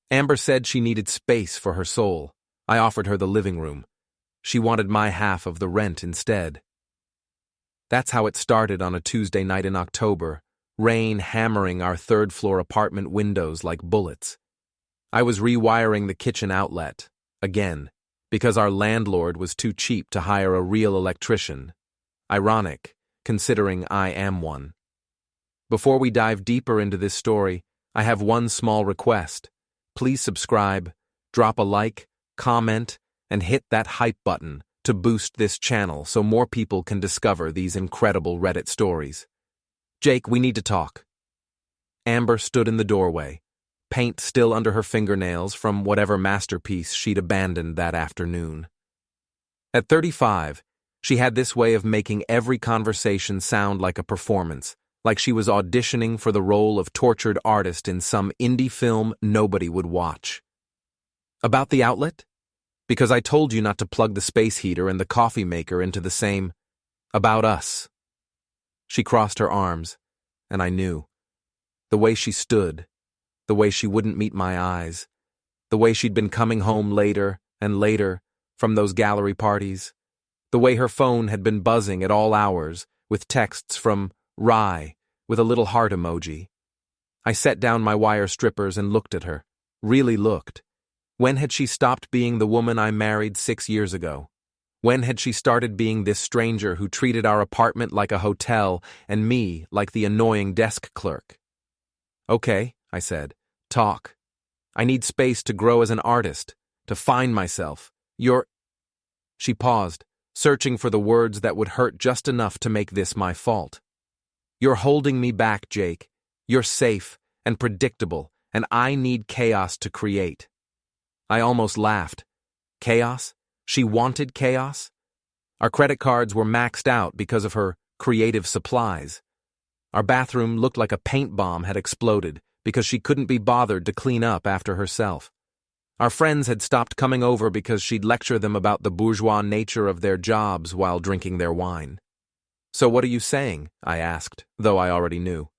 Amber said she needed space for her soul. I offered her the living room. She wanted my half of the rent instead. That's how it started on a Tuesday night in October, rain hammering our third-floor apartment windows like bullets. I was rewiring the kitchen outlet, again, because our landlord was too cheap to hire a real electrician. Ironic, considering I am one. Before we dive deeper into this story, I have one small request. Please subscribe, drop a like, comment, and hit that hype button to boost this channel so more people can discover these incredible Reddit stories. Jake, we need to talk. Amber stood in the doorway, paint still under her fingernails from whatever masterpiece she'd abandoned that afternoon. At 35, she had this way of making every conversation sound like a performance, like she was auditioning for the role of tortured artist in some indie film nobody would watch. About the outlet? Because I told you not to plug the space heater and the coffee maker into the same. About us. She crossed her arms, and I knew. The way she stood, the way she wouldn't meet my eyes, the way she'd been coming home later and later from those gallery parties, the way her phone had been buzzing at all hours with texts from Rye with a little heart emoji. I set down my wire strippers and looked at her, really looked. When had she stopped being the woman I married 6 years ago? When had she started being this stranger who treated our apartment like a hotel and me like the annoying desk clerk? Okay, I said, talk. I need space to grow as an artist, to find myself. She paused, searching for the words that would hurt just enough to make this my fault. You're holding me back, Jake. You're safe and predictable, and I need chaos to create. I almost laughed. Chaos? She wanted chaos? Our credit cards were maxed out because of her creative supplies. Our bathroom looked like a paint bomb had exploded because she couldn't be bothered to clean up after herself. Our friends had stopped coming over because she'd lecture them about the bourgeois nature of their jobs while drinking their wine. So what are you saying? I asked, though I already knew.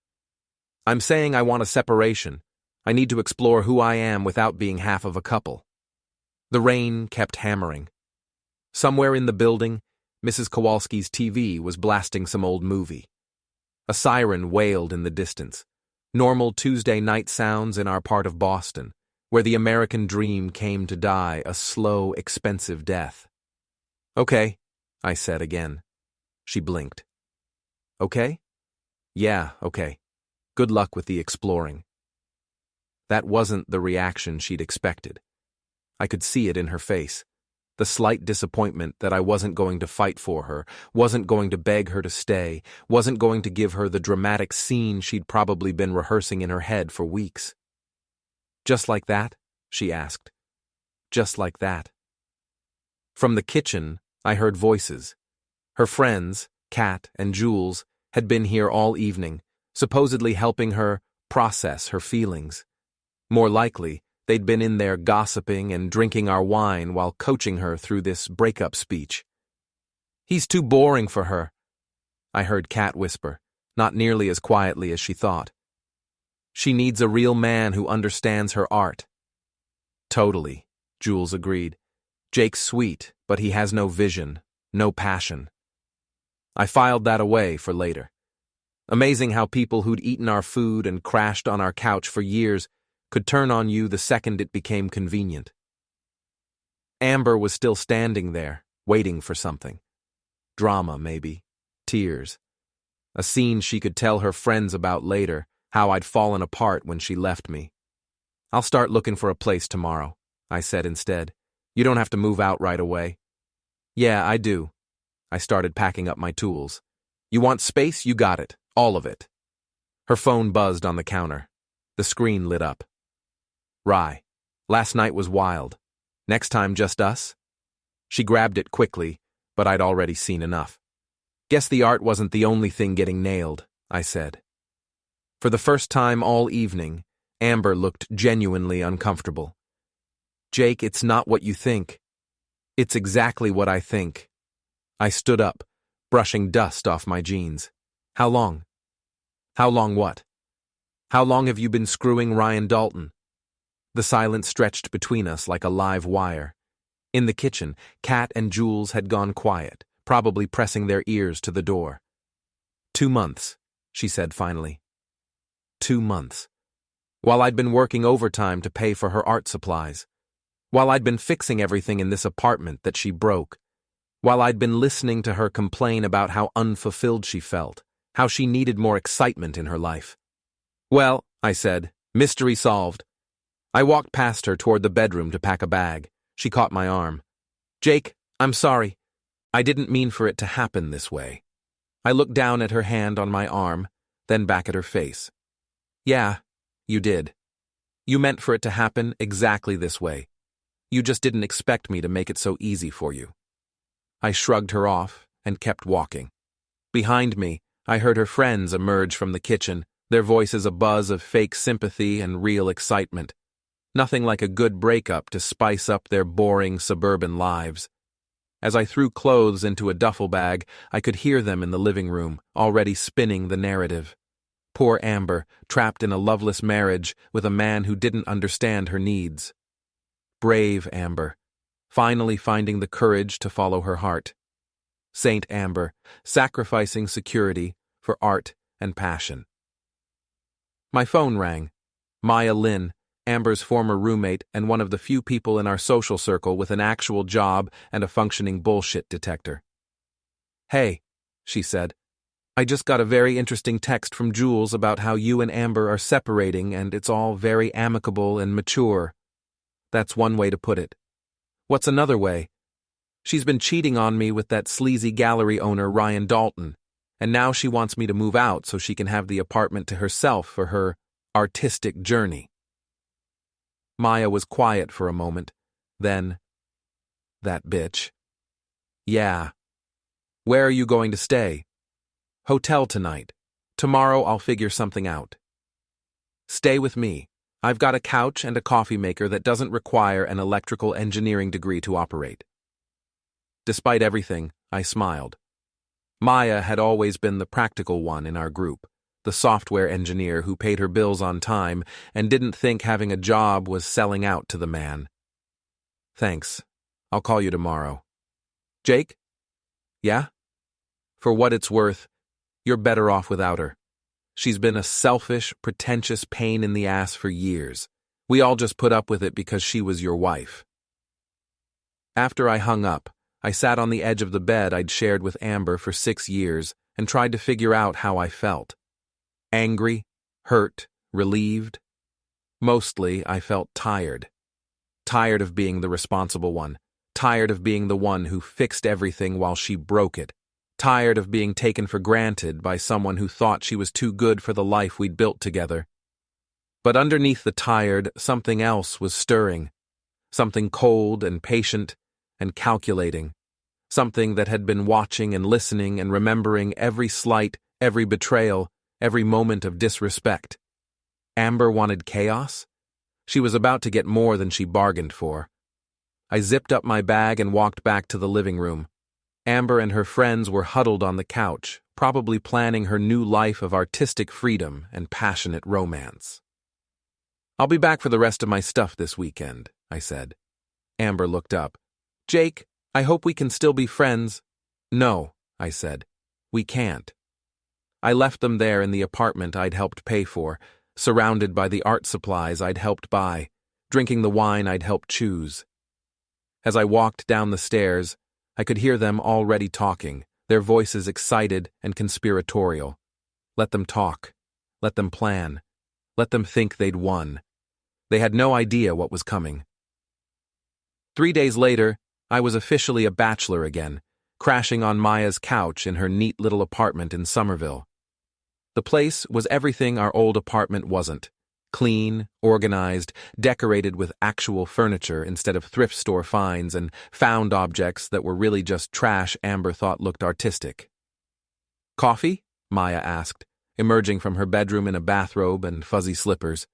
I'm saying I want a separation. I need to explore who I am without being half of a couple. The rain kept hammering. Somewhere in the building, Mrs. Kowalski's TV was blasting some old movie. A siren wailed in the distance. Normal Tuesday night sounds in our part of Boston, where the American dream came to die a slow, expensive death. Okay, I said again. She blinked. Okay? Yeah, okay. Good luck with the exploring. That wasn't the reaction she'd expected. I could see it in her face. The slight disappointment that I wasn't going to fight for her, wasn't going to beg her to stay, wasn't going to give her the dramatic scene she'd probably been rehearsing in her head for weeks. Just like that? She asked. Just like that. From the kitchen, I heard voices. Her friends, Kat and Jules, had been here all evening, supposedly helping her process her feelings. More likely, they'd been in there gossiping and drinking our wine while coaching her through this breakup speech. He's too boring for her, I heard Kat whisper, not nearly as quietly as she thought. She needs a real man who understands her art. Totally, Jules agreed. Jake's sweet, but he has no vision, no passion. I filed that away for later. Amazing how people who'd eaten our food and crashed on our couch for years could turn on you the second it became convenient. Amber was still standing there, waiting for something. Drama, maybe. Tears. A scene she could tell her friends about later, how I'd fallen apart when she left me. I'll start looking for a place tomorrow, I said instead. You don't have to move out right away. Yeah, I do. I started packing up my tools. You want space? You got it. All of it. Her phone buzzed on the counter. The screen lit up. Rye. Last night was wild. Next time just us? She grabbed it quickly, but I'd already seen enough. Guess the art wasn't the only thing getting nailed, I said. For the first time all evening, Amber looked genuinely uncomfortable. Jake, it's not what you think. It's exactly what I think. I stood up, brushing dust off my jeans. How long? How long what? How long have you been screwing Ryan Dalton? The silence stretched between us like a live wire. In the kitchen, Kat and Jules had gone quiet, probably pressing their ears to the door. 2 months, she said finally. 2 months. While I'd been working overtime to pay for her art supplies. While I'd been fixing everything in this apartment that she broke. While I'd been listening to her complain about how unfulfilled she felt, how she needed more excitement in her life. Well, I said, mystery solved. I walked past her toward the bedroom to pack a bag. She caught my arm. Jake, I'm sorry. I didn't mean for it to happen this way. I looked down at her hand on my arm, then back at her face. Yeah, you did. You meant for it to happen exactly this way. You just didn't expect me to make it so easy for you. I shrugged her off and kept walking. Behind me, I heard her friends emerge from the kitchen, their voices a buzz of fake sympathy and real excitement. Nothing like a good breakup to spice up their boring suburban lives. As I threw clothes into a duffel bag, I could hear them in the living room, already spinning the narrative. Poor Amber, trapped in a loveless marriage with a man who didn't understand her needs. Brave Amber, finally finding the courage to follow her heart. Saint Amber, sacrificing security for art and passion. My phone rang. Maya Lynn, Amber's former roommate and one of the few people in our social circle with an actual job and a functioning bullshit detector. Hey, she said. I just got a very interesting text from Jules about how you and Amber are separating and it's all very amicable and mature. That's one way to put it. What's another way? She's been cheating on me with that sleazy gallery owner Ryan Dalton, and now she wants me to move out so she can have the apartment to herself for her artistic journey. Maya was quiet for a moment. Then, that bitch. Yeah. Where are you going to stay? Hotel tonight. Tomorrow I'll figure something out. Stay with me. I've got a couch and a coffee maker that doesn't require an electrical engineering degree to operate. Despite everything, I smiled. Maya had always been the practical one in our group, the software engineer who paid her bills on time and didn't think having a job was selling out to the man. Thanks. I'll call you tomorrow. Jake? Yeah? For what it's worth, you're better off without her. She's been a selfish, pretentious pain in the ass for years. We all just put up with it because she was your wife. After I hung up, I sat on the edge of the bed I'd shared with Amber for 6 years and tried to figure out how I felt. Angry, hurt, relieved. Mostly, I felt tired. Tired of being the responsible one. Tired of being the one who fixed everything while she broke it. Tired of being taken for granted by someone who thought she was too good for the life we'd built together. But underneath the tired, something else was stirring. Something cold and patient and calculating. Something that had been watching and listening and remembering every slight, every betrayal, every moment of disrespect. Amber wanted chaos? She was about to get more than she bargained for. I zipped up my bag and walked back to the living room. Amber and her friends were huddled on the couch, probably planning her new life of artistic freedom and passionate romance. I'll be back for the rest of my stuff this weekend, I said. Amber looked up. Jake, I hope we can still be friends. No, I said. We can't. I left them there in the apartment I'd helped pay for, surrounded by the art supplies I'd helped buy, drinking the wine I'd helped choose. As I walked down the stairs, I could hear them already talking, their voices excited and conspiratorial. Let them talk. Let them plan. Let them think they'd won. They had no idea what was coming. 3 days later, I was officially a bachelor again, crashing on Maya's couch in her neat little apartment in Somerville. The place was everything our old apartment wasn't. Clean, organized, decorated with actual furniture instead of thrift store finds and found objects that were really just trash Amber thought looked artistic. Coffee? Maya asked, emerging from her bedroom in a bathrobe and fuzzy slippers.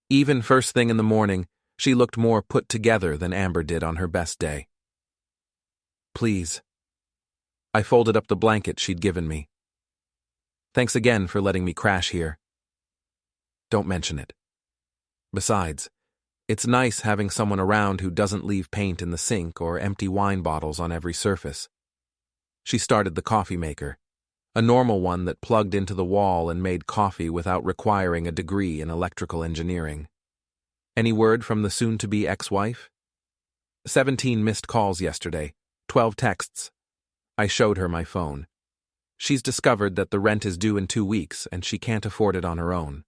Even first thing in the morning, she looked more put together than Amber did on her best day. Please. I folded up the blanket she'd given me. Thanks again for letting me crash here. Don't mention it. Besides, It's nice having someone around who doesn't leave paint in the sink or empty wine bottles on every surface. She started the coffee maker, a normal one that plugged into the wall and made coffee without requiring a degree in electrical engineering. Any word from the soon-to-be ex-wife? 17 missed calls yesterday, 12 texts. I showed her my phone. She's discovered that the rent is due in 2 weeks and she can't afford it on her own.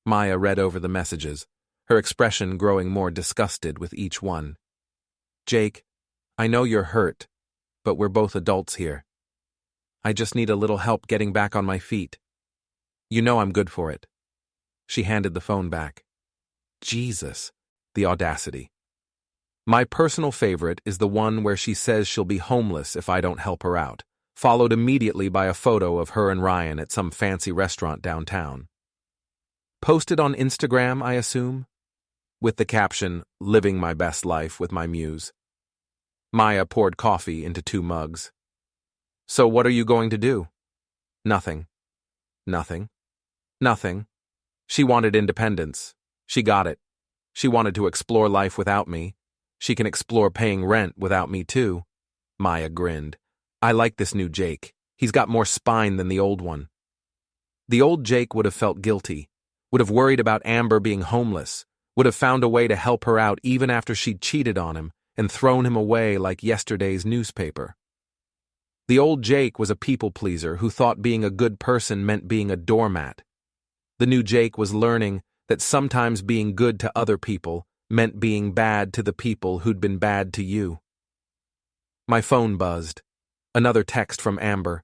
Maya read over the messages, her expression growing more disgusted with each one. Jake, I know you're hurt, but we're both adults here. I just need a little help getting back on my feet. You know I'm good for it. She handed the phone back. Jesus, the audacity. My personal favorite is the one where she says she'll be homeless if I don't help her out, followed immediately by a photo of her and Ryan at some fancy restaurant downtown. Posted on Instagram, I assume? With the caption, "Living my best life with my muse." Maya poured coffee into 2 mugs. So what are you going to do? Nothing. Nothing. Nothing. She wanted independence. She got it. She wanted to explore life without me. She can explore paying rent without me too. Maya grinned. I like this new Jake. He's got more spine than the old one. The old Jake would have felt guilty, would have worried about Amber being homeless, would have found a way to help her out even after she'd cheated on him and thrown him away like yesterday's newspaper. The old Jake was a people-pleaser who thought being a good person meant being a doormat. The new Jake was learning that sometimes being good to other people meant being bad to the people who'd been bad to you. My phone buzzed. Another text from Amber.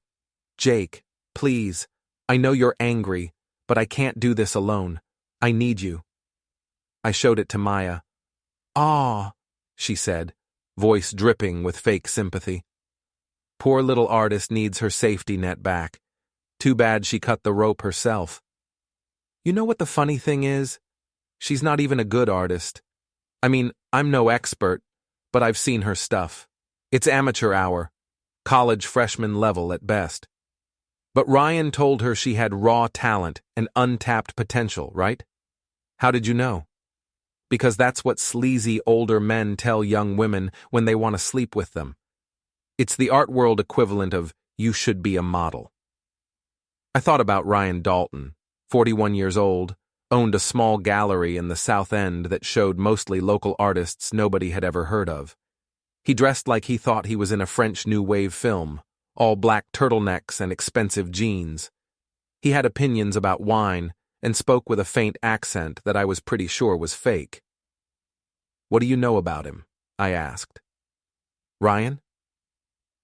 Jake, please, I know you're angry, but I can't do this alone. I need you. I showed it to Maya. "Aw," she said, voice dripping with fake sympathy. Poor little artist needs her safety net back. Too bad she cut the rope herself. You know what the funny thing is? She's not even a good artist. I mean, I'm no expert, but I've seen her stuff. It's amateur hour, college freshman level at best. But Ryan told her she had raw talent and untapped potential, right? How did you know? Because that's what sleazy older men tell young women when they want to sleep with them. It's the art world equivalent of, you should be a model. I thought about Ryan Dalton, 41 years old, owned a small gallery in the South End that showed mostly local artists nobody had ever heard of. He dressed like he thought he was in a French New Wave film, all black turtlenecks and expensive jeans. He had opinions about wine and spoke with a faint accent that I was pretty sure was fake. What do you know about him? I asked. Ryan?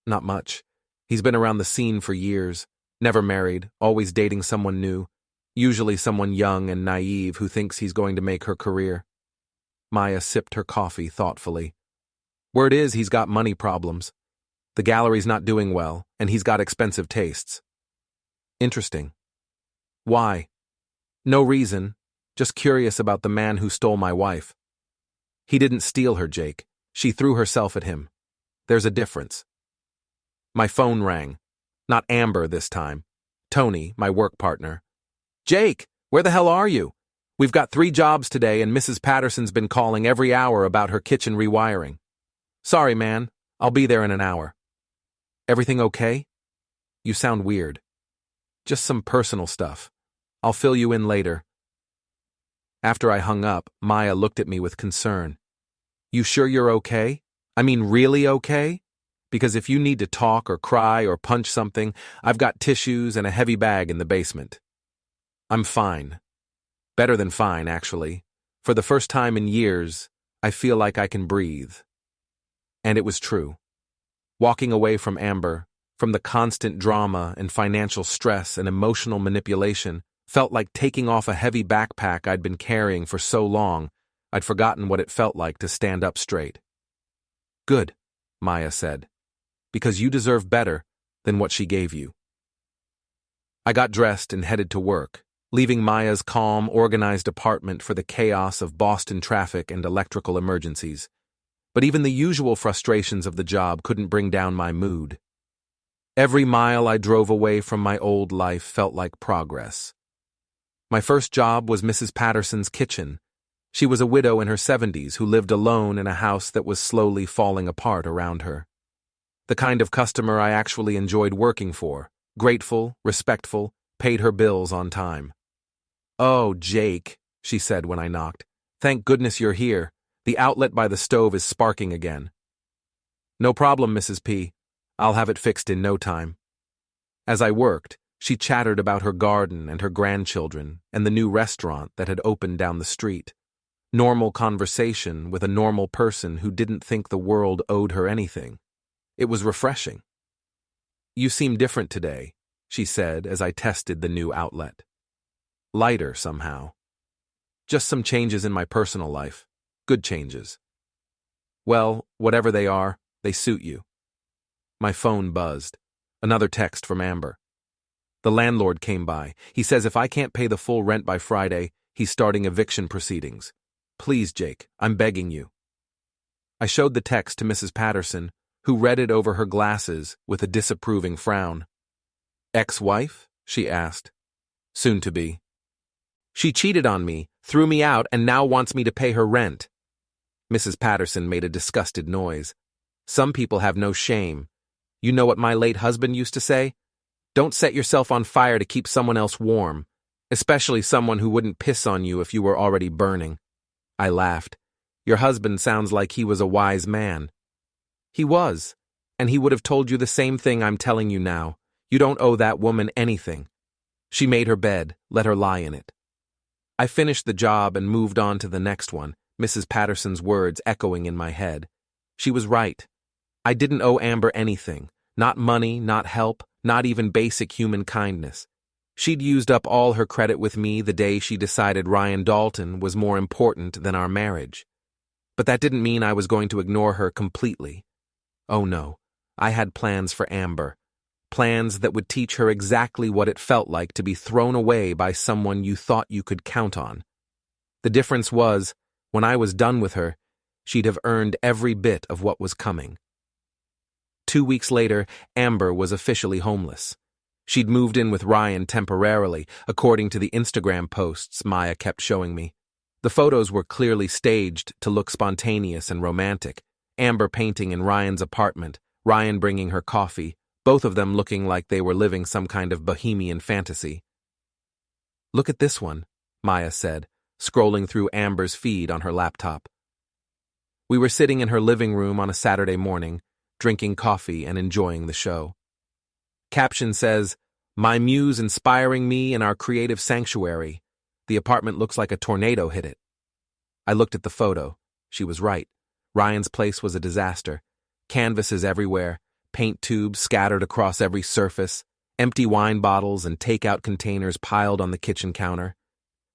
Not much. He's been around the scene for years, never married, always dating someone new, usually someone young and naive who thinks he's going to make her career. Maya sipped her coffee thoughtfully. Word is he's got money problems. The gallery's not doing well, and he's got expensive tastes. Interesting. Why? No reason, just curious about the man who stole my wife. He didn't steal her, Jake. She threw herself at him. There's a difference. My phone rang. Not Amber this time. Tony, my work partner. Jake, where the hell are you? We've got 3 jobs today and Mrs. Patterson's been calling every hour about her kitchen rewiring. Sorry, man. I'll be there in an hour. Everything okay? You sound weird. Just some personal stuff. I'll fill you in later. After I hung up, Maya looked at me with concern. You sure you're okay? I mean, really okay? Because if you need to talk or cry or punch something, I've got tissues and a heavy bag in the basement. I'm fine. Better than fine, actually. For the first time in years, I feel like I can breathe. And it was true. Walking away from Amber, from the constant drama and financial stress and emotional manipulation, felt like taking off a heavy backpack I'd been carrying for so long, I'd forgotten what it felt like to stand up straight. Good, Maya said, because you deserve better than what she gave you. I got dressed and headed to work, leaving Maya's calm, organized apartment for the chaos of Boston traffic and electrical emergencies. But even the usual frustrations of the job couldn't bring down my mood. Every mile I drove away from my old life felt like progress. My first job was Mrs. Patterson's kitchen, She was a widow in her 70s who lived alone in a house that was slowly falling apart around her. The kind of customer I actually enjoyed working for, grateful, respectful, paid her bills on time. "Oh, Jake," she said when I knocked. "Thank goodness you're here. The outlet by the stove is sparking again." "No problem, Mrs. P. I'll have it fixed in no time." As I worked, she chattered about her garden and her grandchildren and the new restaurant that had opened down the street. Normal conversation with a normal person who didn't think the world owed her anything. It was refreshing. "You seem different today," she said as I tested the new outlet. "Lighter, somehow. Just some changes in my personal life. Good changes." "Well, whatever they are, they suit you." My phone buzzed. Another text from Amber. "The landlord came by. He says if I can't pay the full rent by Friday, he's starting eviction proceedings. Please, Jake, I'm begging you." I showed the text to Mrs. Patterson, who read it over her glasses with a disapproving frown. "Ex-wife?" she asked. "Soon to be." "She cheated on me, threw me out, and now wants me to pay her rent." Mrs. Patterson made a disgusted noise. "Some people have no shame. You know what my late husband used to say? Don't set yourself on fire to keep someone else warm, especially someone who wouldn't piss on you if you were already burning." I laughed. "Your husband sounds like he was a wise man." "He was, and he would have told you the same thing I'm telling you now. You don't owe that woman anything." She made her bed, let her lie in it. I finished the job and moved on to the next one, Mrs. Patterson's words echoing in my head. She was right. I didn't owe Amber anything, not money, not help, not even basic human kindness. She'd used up all her credit with me the day she decided Ryan Dalton was more important than our marriage. But that didn't mean I was going to ignore her completely. Oh no, I had plans for Amber. Plans that would teach her exactly what it felt like to be thrown away by someone you thought you could count on. The difference was, when I was done with her, she'd have earned every bit of what was coming. 2 weeks later, Amber was officially homeless. She'd moved in with Ryan temporarily, according to the Instagram posts Maya kept showing me. The photos were clearly staged to look spontaneous and romantic. Amber painting in Ryan's apartment, Ryan bringing her coffee, both of them looking like they were living some kind of bohemian fantasy. "Look at this one," Maya said, scrolling through Amber's feed on her laptop. We were sitting in her living room on a Saturday morning, drinking coffee and enjoying the show. Caption says, "My muse inspiring me in our creative sanctuary. The apartment looks like a tornado hit it." I looked at the photo. She was right. Ryan's place was a disaster. Canvases everywhere, paint tubes scattered across every surface, empty wine bottles and takeout containers piled on the kitchen counter.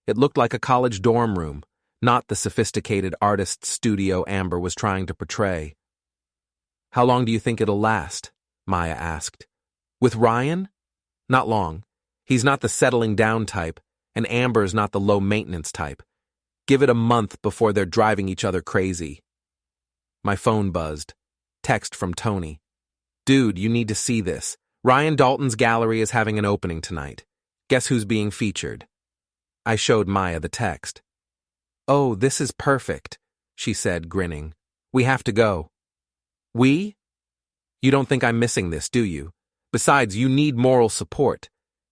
It looked like a college dorm room, not the sophisticated artist's studio Amber was trying to portray. "How long do you think it'll last?" Maya asked. "With Ryan? Not long. He's not the settling down type, and Amber's not the low-maintenance type. Give it a month before they're driving each other crazy." My phone buzzed. Text from Tony. "Dude, you need to see this. Ryan Dalton's gallery is having an opening tonight. Guess who's being featured?" I showed Maya the text. "Oh, this is perfect," she said, grinning. "We have to go." "We? You don't think I'm missing this, do you? Besides, you need moral support,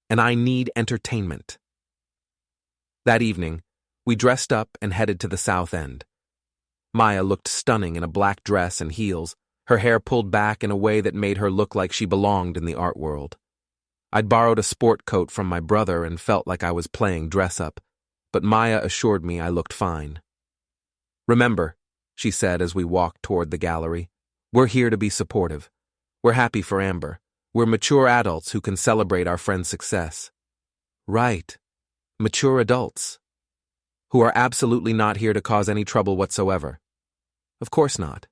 and I need entertainment." That evening, we dressed up and headed to the South End. Maya looked stunning in a black dress and heels, her hair pulled back in a way that made her look like she belonged in the art world. I'd borrowed a sport coat from my brother and felt like I was playing dress-up, but Maya assured me I looked fine. "Remember," she said as we walked toward the gallery, "we're here to be supportive. We're happy for Amber. We're mature adults who can celebrate our friend's success." Right. Mature adults. Who are absolutely not here to cause any trouble whatsoever. Of course not.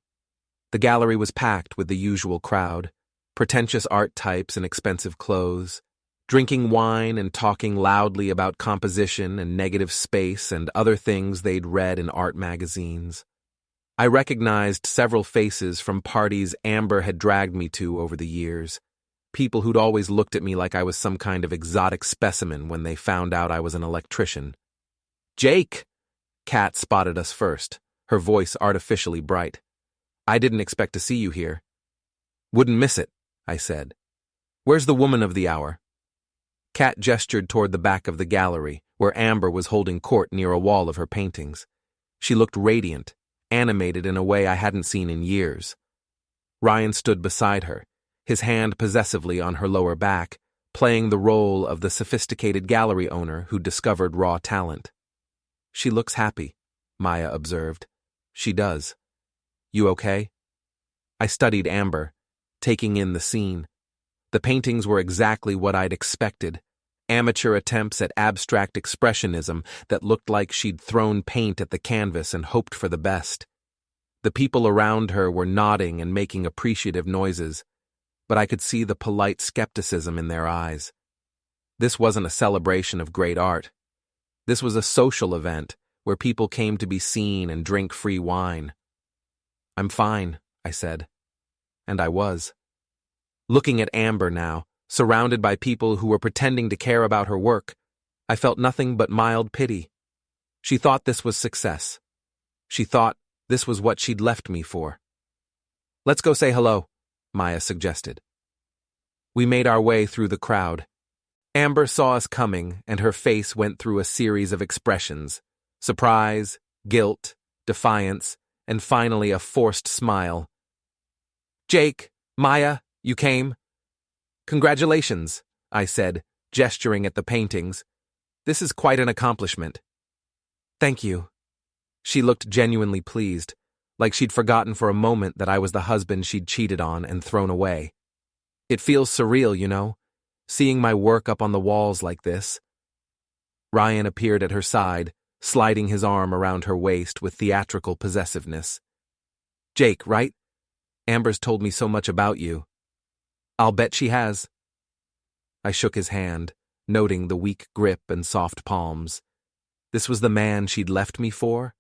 The gallery was packed with the usual crowd, pretentious art types in expensive clothes, drinking wine and talking loudly about composition and negative space and other things they'd read in art magazines. I recognized several faces from parties Amber had dragged me to over the years, people who'd always looked at me like I was some kind of exotic specimen when they found out I was an electrician. "Jake! Kat spotted us first, her voice artificially bright. I didn't expect to see you here. Wouldn't miss it, I said. Where's the woman of the hour? Kat gestured toward the back of the gallery, where Amber was holding court near a wall of her paintings. She looked radiant, animated in a way I hadn't seen in years. Ryan stood beside her, his hand possessively on her lower back, playing the role of the sophisticated gallery owner who discovered raw talent. She looks happy, Maya observed. She does. You okay? I studied Amber, taking in the scene. The paintings were exactly what I'd expected. Amateur attempts at abstract expressionism that looked like she'd thrown paint at the canvas and hoped for the best. The people around her were nodding and making appreciative noises, but I could see the polite skepticism in their eyes. This wasn't a celebration of great art. This was a social event where people came to be seen and drink free wine. I'm fine, I said. And I was. Looking at Amber now, surrounded by people who were pretending to care about her work, I felt nothing but mild pity. She thought this was success. She thought this was what she'd left me for. Let's go say hello, Maya suggested. We made our way through the crowd. Amber saw us coming, and her face went through a series of expressions: surprise, guilt, defiance, and finally a forced smile. Jake, Maya, you came? Congratulations, I said, gesturing at the paintings. This is quite an accomplishment. Thank you. She looked genuinely pleased, like she'd forgotten for a moment that I was the husband she'd cheated on and thrown away. It feels surreal, you know, seeing my work up on the walls like this. Ryan appeared at her side, sliding his arm around her waist with theatrical possessiveness. Jake, right? Amber's told me so much about you. I'll bet she has. I shook his hand, noting the weak grip and soft palms. This was the man she'd left me for?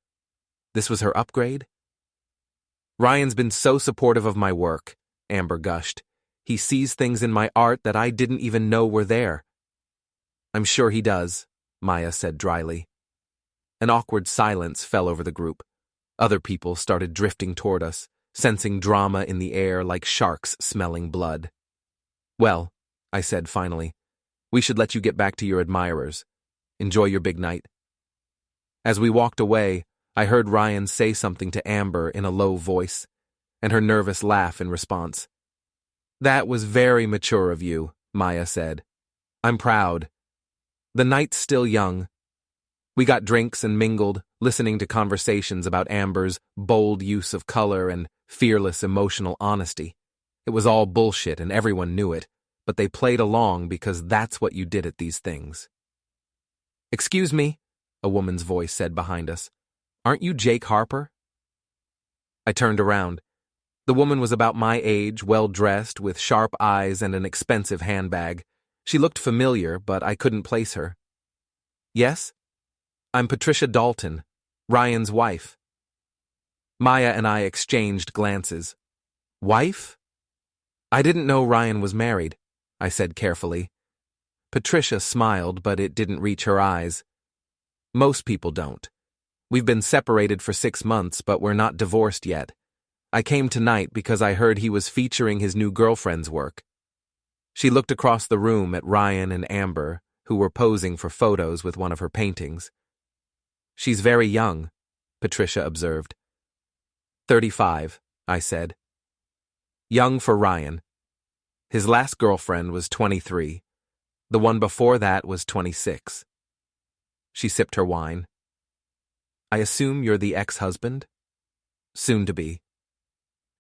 This was her upgrade? Ryan's been so supportive of my work, Amber gushed. He sees things in my art that I didn't even know were there. I'm sure he does, Maya said dryly. An awkward silence fell over the group. Other people started drifting toward us, sensing drama in the air like sharks smelling blood. Well, I said finally, we should let you get back to your admirers. Enjoy your big night. As we walked away, I heard Ryan say something to Amber in a low voice, and her nervous laugh in response. That was very mature of you, Maya said. I'm proud. The night's still young. We got drinks and mingled, listening to conversations about Amber's bold use of color and fearless emotional honesty. It was all bullshit and everyone knew it, but they played along because that's what you did at these things. Excuse me, a woman's voice said behind us. Aren't you Jake Harper? I turned around. The woman was about my age, well-dressed, with sharp eyes and an expensive handbag. She looked familiar, but I couldn't place her. Yes? I'm Patricia Dalton, Ryan's wife. Maya and I exchanged glances. Wife? I didn't know Ryan was married, I said carefully. Patricia smiled, but it didn't reach her eyes. Most people don't. We've been separated for 6 months, but we're not divorced yet. I came tonight because I heard he was featuring his new girlfriend's work. She looked across the room at Ryan and Amber, who were posing for photos with one of her paintings. She's very young, Patricia observed. 35, I said. Young for Ryan. His last girlfriend was 23. The one before that was 26. She sipped her wine. I assume you're the ex-husband? Soon to be.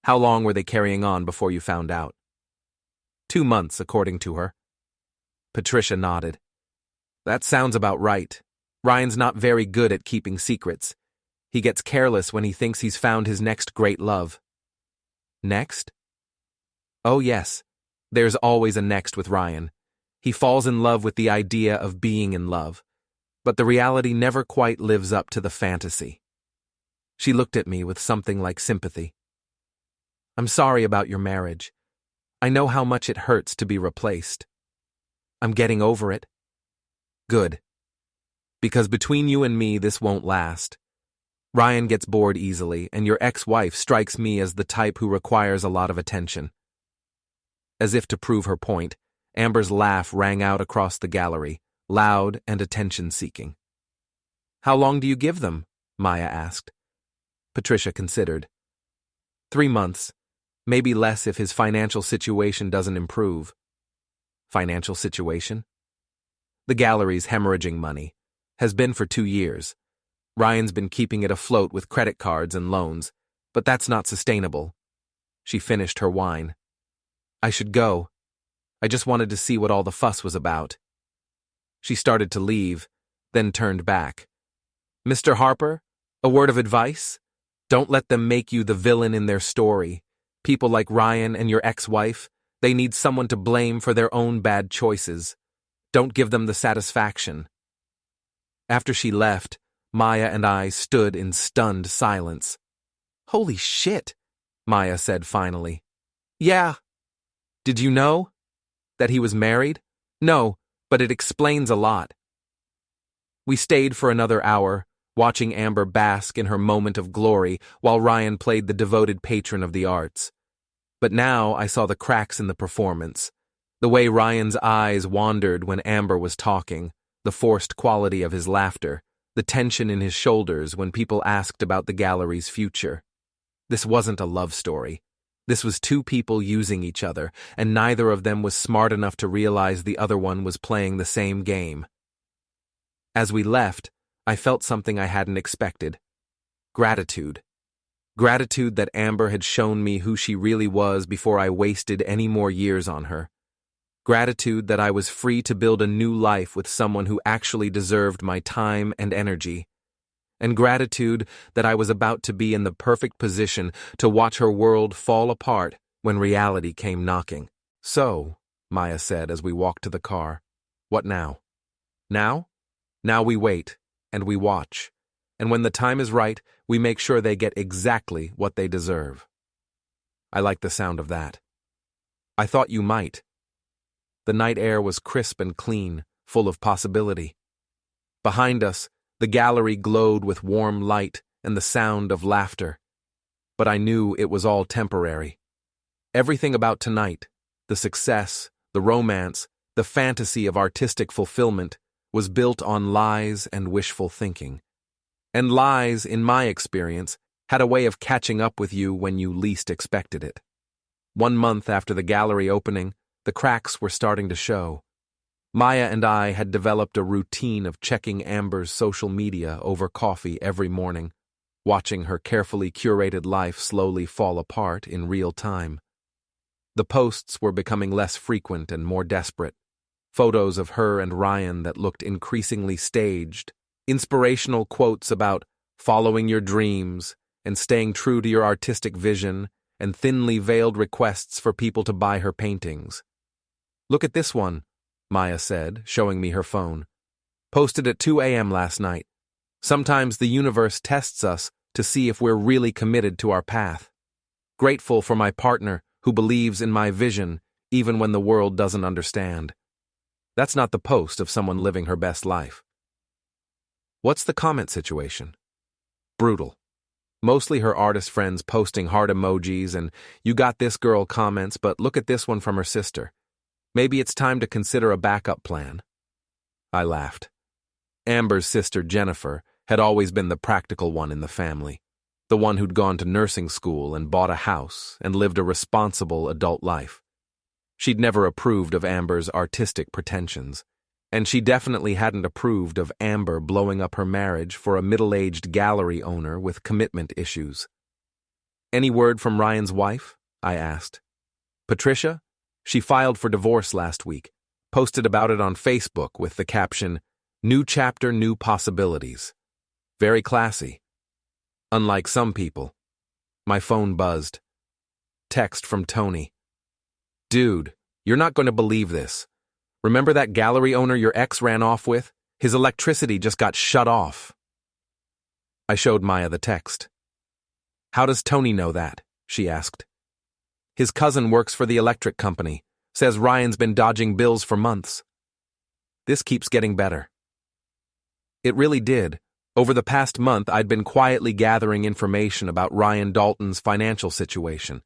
How long were they carrying on before you found out? 2 months, according to her. Patricia nodded. That sounds about right. Ryan's not very good at keeping secrets. He gets careless when he thinks he's found his next great love. Next? Oh yes, there's always a next with Ryan. He falls in love with the idea of being in love, but the reality never quite lives up to the fantasy. She looked at me with something like sympathy. I'm sorry about your marriage. I know how much it hurts to be replaced. I'm getting over it. Good. Because between you and me, this won't last. Ryan gets bored easily, and your ex-wife strikes me as the type who requires a lot of attention. As if to prove her point, Amber's laugh rang out across the gallery, loud and attention-seeking. How long do you give them? Maya asked. Patricia considered. 3 months, maybe less if his financial situation doesn't improve. Financial situation? The gallery's hemorrhaging money. Has been for 2 years. Ryan's been keeping it afloat with credit cards and loans, but that's not sustainable. She finished her wine. I should go. I just wanted to see what all the fuss was about. She started to leave, then turned back. Mr. Harper, a word of advice? Don't let them make you the villain in their story. People like Ryan and your ex-wife, they need someone to blame for their own bad choices. Don't give them the satisfaction. After she left, Maya and I stood in stunned silence. Holy shit, Maya said finally. Yeah. Did you know? That he was married? No, but it explains a lot. We stayed for another hour, watching Amber bask in her moment of glory while Ryan played the devoted patron of the arts. But now I saw the cracks in the performance. The way Ryan's eyes wandered when Amber was talking, the forced quality of his laughter, the tension in his shoulders when people asked about the gallery's future. This wasn't a love story. This was 2 people using each other, and neither of them was smart enough to realize the other one was playing the same game. As we left, I felt something I hadn't expected. Gratitude. Gratitude that Amber had shown me who she really was before I wasted any more years on her. Gratitude that I was free to build a new life with someone who actually deserved my time and energy. And gratitude that I was about to be in the perfect position to watch her world fall apart when reality came knocking. So, Maya said as we walked to the car, what now? Now? Now we wait, and we watch. And when the time is right, we make sure they get exactly what they deserve. I like the sound of that. I thought you might. The night air was crisp and clean, full of possibility. Behind us, the gallery glowed with warm light and the sound of laughter. But I knew it was all temporary. Everything about tonight, the success, the romance, the fantasy of artistic fulfillment, was built on lies and wishful thinking. And lies, in my experience, had a way of catching up with you when you least expected it. 1 month after the gallery opening, the cracks were starting to show. Maya and I had developed a routine of checking Amber's social media over coffee every morning, watching her carefully curated life slowly fall apart in real time. The posts were becoming less frequent and more desperate. Photos of her and Ryan that looked increasingly staged, inspirational quotes about following your dreams and staying true to your artistic vision, and thinly veiled requests for people to buy her paintings. Look at this one, Maya said, showing me her phone. Posted at 2 a.m. last night. Sometimes the universe tests us to see if we're really committed to our path. Grateful for my partner who believes in my vision even when the world doesn't understand. That's not the post of someone living her best life. What's the comment situation? Brutal. Mostly her artist friends posting heart emojis and "you got this girl" comments, but look at this one from her sister. Maybe it's time to consider a backup plan. I laughed. Amber's sister, Jennifer, had always been the practical one in the family, the one who'd gone to nursing school and bought a house and lived a responsible adult life. She'd never approved of Amber's artistic pretensions, and she definitely hadn't approved of Amber blowing up her marriage for a middle-aged gallery owner with commitment issues. Any word from Ryan's wife? I asked. Patricia? She filed for divorce last week, posted about it on Facebook with the caption, "New chapter, new possibilities." Very classy. Unlike some people. My phone buzzed. Text from Tony. Dude, you're not going to believe this. Remember that gallery owner your ex ran off with? His electricity just got shut off. I showed Maya the text. How does Tony know that? She asked. His cousin works for the electric company. Says Ryan's been dodging bills for months. This keeps getting better. It really did. Over the past month, I'd been quietly gathering information about Ryan Dalton's financial situation,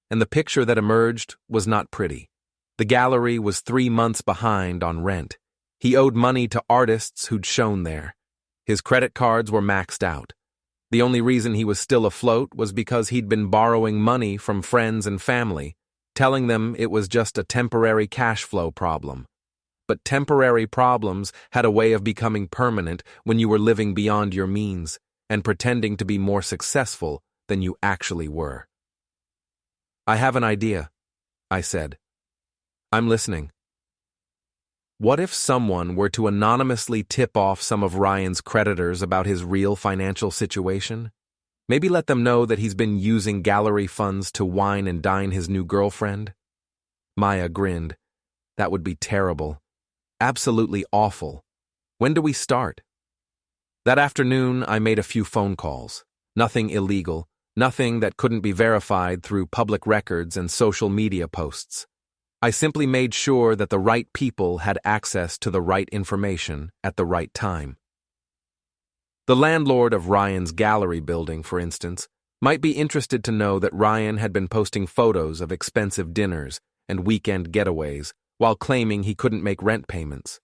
and the picture that emerged was not pretty. The gallery was 3 months behind on rent. He owed money to artists who'd shown there. His credit cards were maxed out. The only reason he was still afloat was because he'd been borrowing money from friends and family, telling them it was just a temporary cash flow problem. But temporary problems had a way of becoming permanent when you were living beyond your means and pretending to be more successful than you actually were. "I have an idea," I said. "I'm listening." What if someone were to anonymously tip off some of Ryan's creditors about his real financial situation? Maybe let them know that he's been using gallery funds to wine and dine his new girlfriend? Maya grinned. That would be terrible. Absolutely awful. When do we start? That afternoon, I made a few phone calls. Nothing illegal, nothing that couldn't be verified through public records and social media posts. I simply made sure that the right people had access to the right information at the right time. The landlord of Ryan's gallery building, for instance, might be interested to know that Ryan had been posting photos of expensive dinners and weekend getaways while claiming he couldn't make rent payments.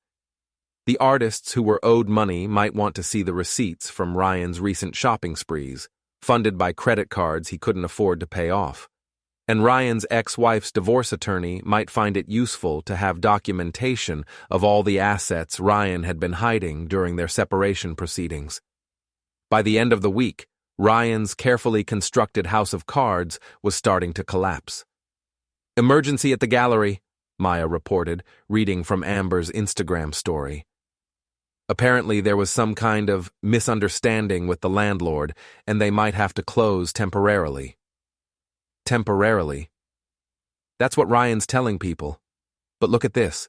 The artists who were owed money might want to see the receipts from Ryan's recent shopping sprees, funded by credit cards he couldn't afford to pay off. And Ryan's ex-wife's divorce attorney might find it useful to have documentation of all the assets Ryan had been hiding during their separation proceedings. By the end of the week, Ryan's carefully constructed house of cards was starting to collapse. "Emergency at the gallery," Maya reported, reading from Amber's Instagram story. Apparently there was some kind of misunderstanding with the landlord, and they might have to close temporarily. Temporarily. That's what Ryan's telling people. But look at this.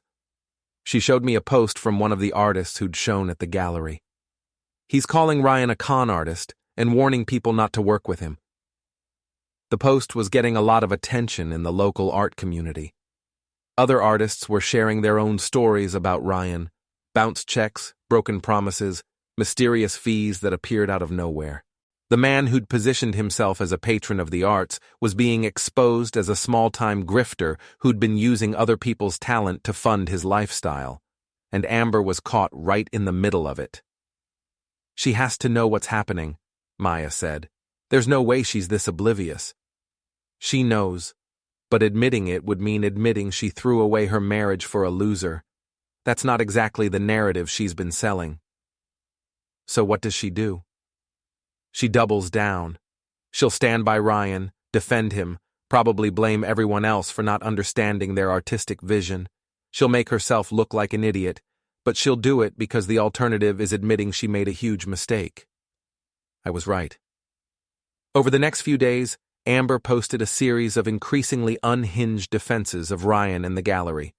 She showed me a post from one of the artists who'd shown at the gallery. He's calling Ryan a con artist and warning people not to work with him. The post was getting a lot of attention in the local art community. Other artists were sharing their own stories about Ryan: bounce checks, broken promises, mysterious fees that appeared out of nowhere. The man who'd positioned himself as a patron of the arts was being exposed as a small-time grifter who'd been using other people's talent to fund his lifestyle, and Amber was caught right in the middle of it. "She has to know what's happening," Maya said. "There's no way she's this oblivious." "She knows, but admitting it would mean admitting she threw away her marriage for a loser. That's not exactly the narrative she's been selling." "So what does she do?" "She doubles down. She'll stand by Ryan, defend him, probably blame everyone else for not understanding their artistic vision. She'll make herself look like an idiot, but she'll do it because the alternative is admitting she made a huge mistake." I was right. Over the next few days, Amber posted a series of increasingly unhinged defenses of Ryan and the gallery.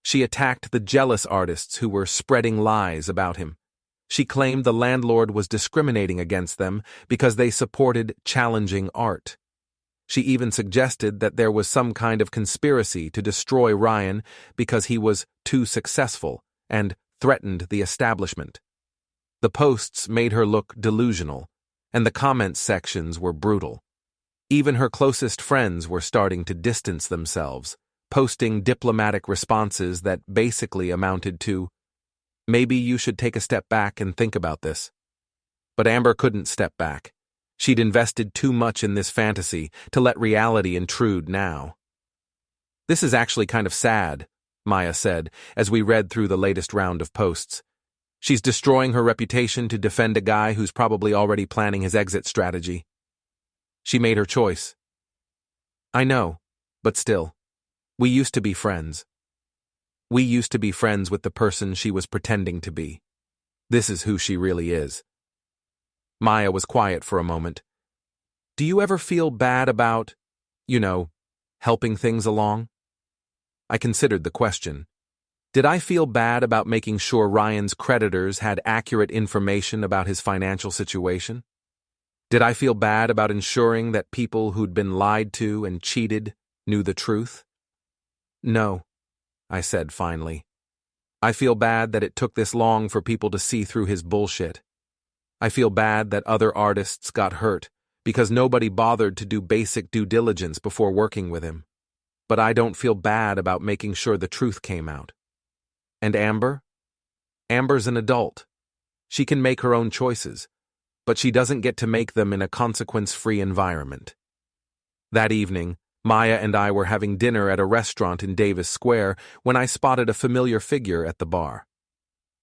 She attacked the jealous artists who were spreading lies about him. She claimed the landlord was discriminating against them because they supported challenging art. She even suggested that there was some kind of conspiracy to destroy Ryan because he was too successful and threatened the establishment. The posts made her look delusional, and the comments sections were brutal. Even her closest friends were starting to distance themselves, posting diplomatic responses that basically amounted to, "Maybe you should take a step back and think about this." But Amber couldn't step back. She'd invested too much in this fantasy to let reality intrude now. "This is actually kind of sad," Maya said, as we read through the latest round of posts. "She's destroying her reputation to defend a guy who's probably already planning his exit strategy. She made her choice." "I know, but still, we used to be friends. We used to be friends with the person she was pretending to be. This is who she really is." Maya was quiet for a moment. "Do you ever feel bad about, helping things along?" I considered the question. Did I feel bad about making sure Ryan's creditors had accurate information about his financial situation? Did I feel bad about ensuring that people who'd been lied to and cheated knew the truth? "No," I said finally. "I feel bad that it took this long for people to see through his bullshit." I feel bad that other artists got hurt because nobody bothered to do basic due diligence before working with him. But I don't feel bad about making sure the truth came out. And Amber? Amber's an adult. She can make her own choices, but she doesn't get to make them in a consequence-free environment. That evening, Maya and I were having dinner at a restaurant in Davis Square when I spotted a familiar figure at the bar.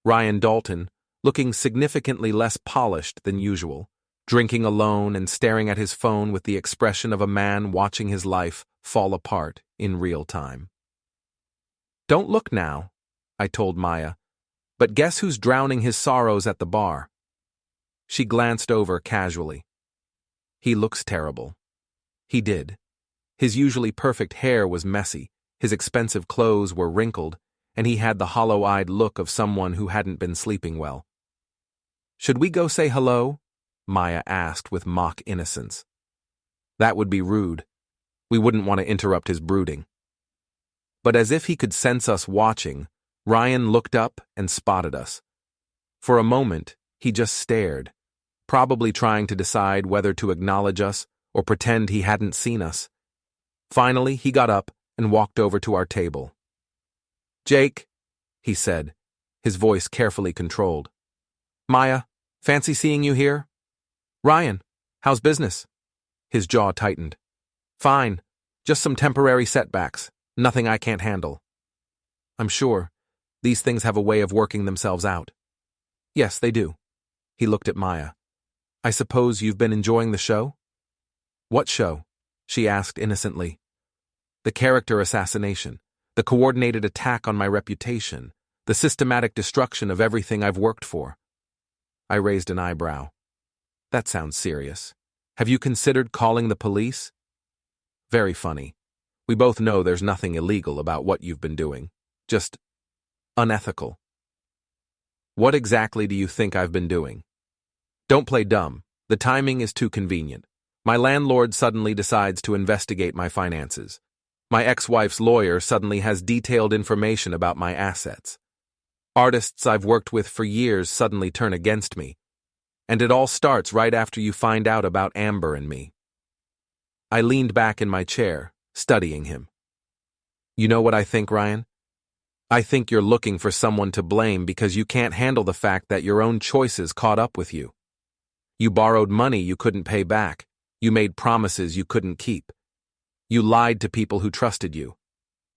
Ryan Dalton, looking significantly less polished than usual, drinking alone and staring at his phone with the expression of a man watching his life fall apart in real time. "Don't look now," I told Maya, "but guess who's drowning his sorrows at the bar?" She glanced over casually. "He looks terrible." He did. His usually perfect hair was messy, his expensive clothes were wrinkled, and he had the hollow-eyed look of someone who hadn't been sleeping well. "Should we go say hello?" Maya asked with mock innocence. That would be rude. We wouldn't want to interrupt his brooding. But as if he could sense us watching, Ryan looked up and spotted us. For a moment, he just stared, probably trying to decide whether to acknowledge us or pretend he hadn't seen us. Finally, he got up and walked over to our table. "Jake," he said, his voice carefully controlled. "Maya, fancy seeing you here?" "Ryan, how's business?" His jaw tightened. "Fine, just some temporary setbacks, nothing I can't handle." "I'm sure. These things have a way of working themselves out." "Yes, they do." He looked at Maya. "I suppose you've been enjoying the show?" "What show?" she asked innocently. "The character assassination, the coordinated attack on my reputation, the systematic destruction of everything I've worked for." I raised an eyebrow. "That sounds serious. Have you considered calling the police?" "Very funny. We both know there's nothing illegal about what you've been doing. Just unethical." "What exactly do you think I've been doing?" "Don't play dumb. The timing is too convenient. My landlord suddenly decides to investigate my finances. My ex-wife's lawyer suddenly has detailed information about my assets. Artists I've worked with for years suddenly turn against me. And it all starts right after you find out about Amber and me." I leaned back in my chair, studying him. "You know what I think, Ryan? I think you're looking for someone to blame because you can't handle the fact that your own choices caught up with you. You borrowed money you couldn't pay back. You made promises you couldn't keep. You lied to people who trusted you.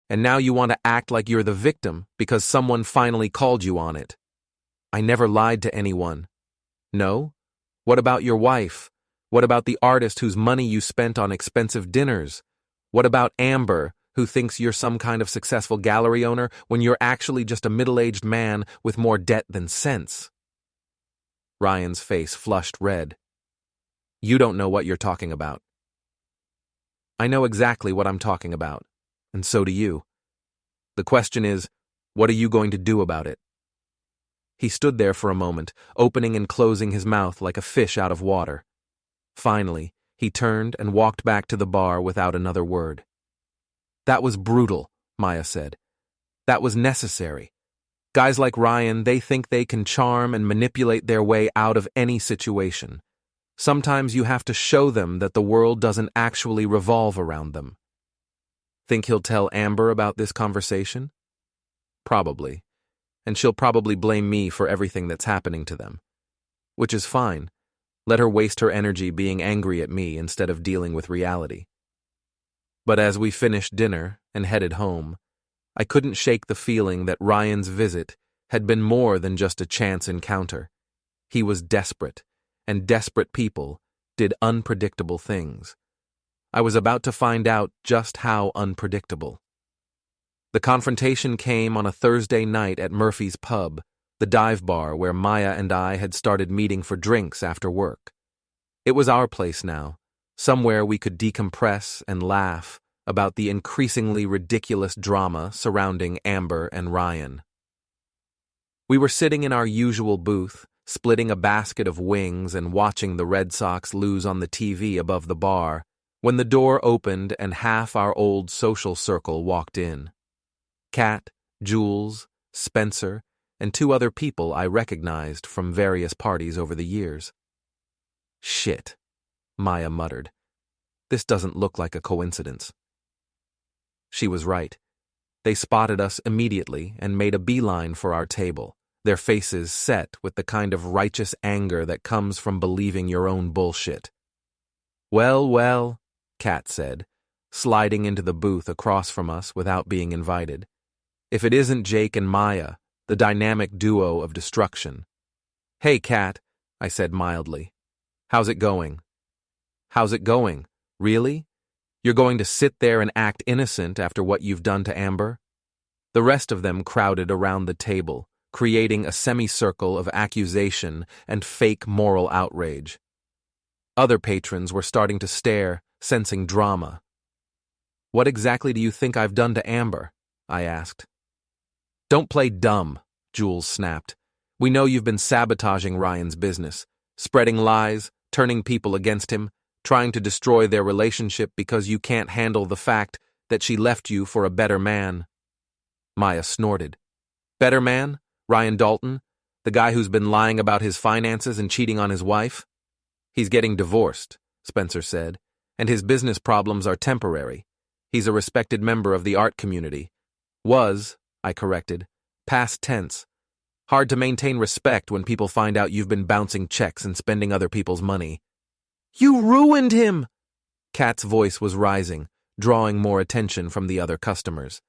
And now you want to act like you're the victim because someone finally called you on it. I never lied to anyone." "No? What about your wife? What about the artist whose money you spent on expensive dinners? What about Amber, who thinks you're some kind of successful gallery owner when you're actually just a middle-aged man with more debt than sense?" Ryan's face flushed red. "You don't know what you're talking about." "I know exactly what I'm talking about, and so do you. The question is, what are you going to do about it?" He stood there for a moment, opening and closing his mouth like a fish out of water. Finally, he turned and walked back to the bar without another word. "That was brutal," Maya said. "That was necessary. Guys like Ryan, they think they can charm and manipulate their way out of any situation. Sometimes you have to show them that the world doesn't actually revolve around them." "Think he'll tell Amber about this conversation?" "Probably. And she'll probably blame me for everything that's happening to them. Which is fine. Let her waste her energy being angry at me instead of dealing with reality." But as we finished dinner and headed home, I couldn't shake the feeling that Ryan's visit had been more than just a chance encounter. He was desperate, and desperate people did unpredictable things. I was about to find out just how unpredictable. The confrontation came on a Thursday night at Murphy's Pub, the dive bar where Maya and I had started meeting for drinks after work. It was our place now, somewhere we could decompress and laugh about the increasingly ridiculous drama surrounding Amber and Ryan. We were sitting in our usual booth, splitting a basket of wings and watching the Red Sox lose on the TV above the bar, when the door opened and half our old social circle walked in. Kat, Jules, Spencer, and 2 other people I recognized from various parties over the years. Shit, Maya muttered. This doesn't look like a coincidence. She was right. They spotted us immediately and made a beeline for our table, their faces set with the kind of righteous anger that comes from believing your own bullshit. Well, well, Kat said, sliding into the booth across from us without being invited. If it isn't Jake and Maya, the dynamic duo of destruction. Hey, Kat, I said mildly. How's it going? How's it going? Really? You're going to sit there and act innocent after what you've done to Amber? The rest of them crowded around the table, creating a semicircle of accusation and fake moral outrage. Other patrons were starting to stare, sensing drama. What exactly do you think I've done to Amber? I asked. Don't play dumb, Jules snapped. We know you've been sabotaging Ryan's business, spreading lies, turning people against him, trying to destroy their relationship because you can't handle the fact that she left you for a better man. Maya snorted. Better man? Ryan Dalton? The guy who's been lying about his finances and cheating on his wife? He's getting divorced, Spencer said, and his business problems are temporary. He's a respected member of the art community. Was, I corrected, past tense. Hard to maintain respect when people find out you've been bouncing checks and spending other people's money. You ruined him! Kat's voice was rising, drawing more attention from the other customers.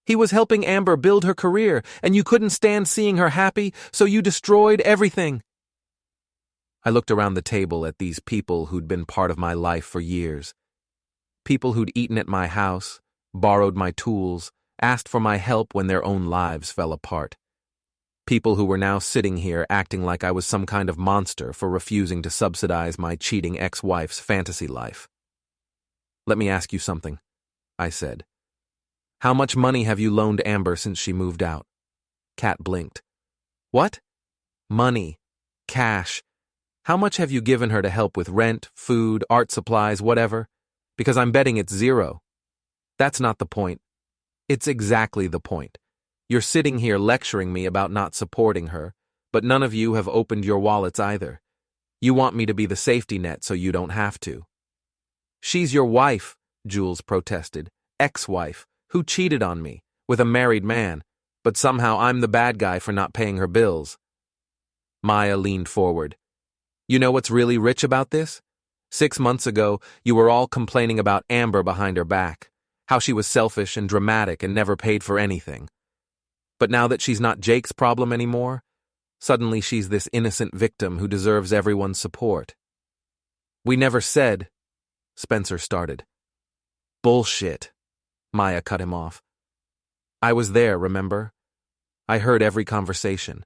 He was helping Amber build her career, and you couldn't stand seeing her happy, so you destroyed everything. I looked around the table at these people who'd been part of my life for years. People who'd eaten at my house, borrowed my tools, asked for my help when their own lives fell apart. People who were now sitting here acting like I was some kind of monster for refusing to subsidize my cheating ex-wife's fantasy life. Let me ask you something, I said. How much money have you loaned Amber since she moved out? Kat blinked. What? Money. Cash. How much have you given her to help with rent, food, art supplies, whatever? Because I'm betting it's 0. That's not the point. It's exactly the point. You're sitting here lecturing me about not supporting her, but none of you have opened your wallets either. You want me to be the safety net so you don't have to. She's your wife, Jules protested, ex-wife, who cheated on me, with a married man, but somehow I'm the bad guy for not paying her bills. Maya leaned forward. You know what's really rich about this? 6 months ago, you were all complaining about Amber behind her back, how she was selfish and dramatic and never paid for anything. But now that she's not Jake's problem anymore, suddenly she's this innocent victim who deserves everyone's support. We never said, Spencer started. Bullshit, Maya cut him off. I was there, remember? I heard every conversation.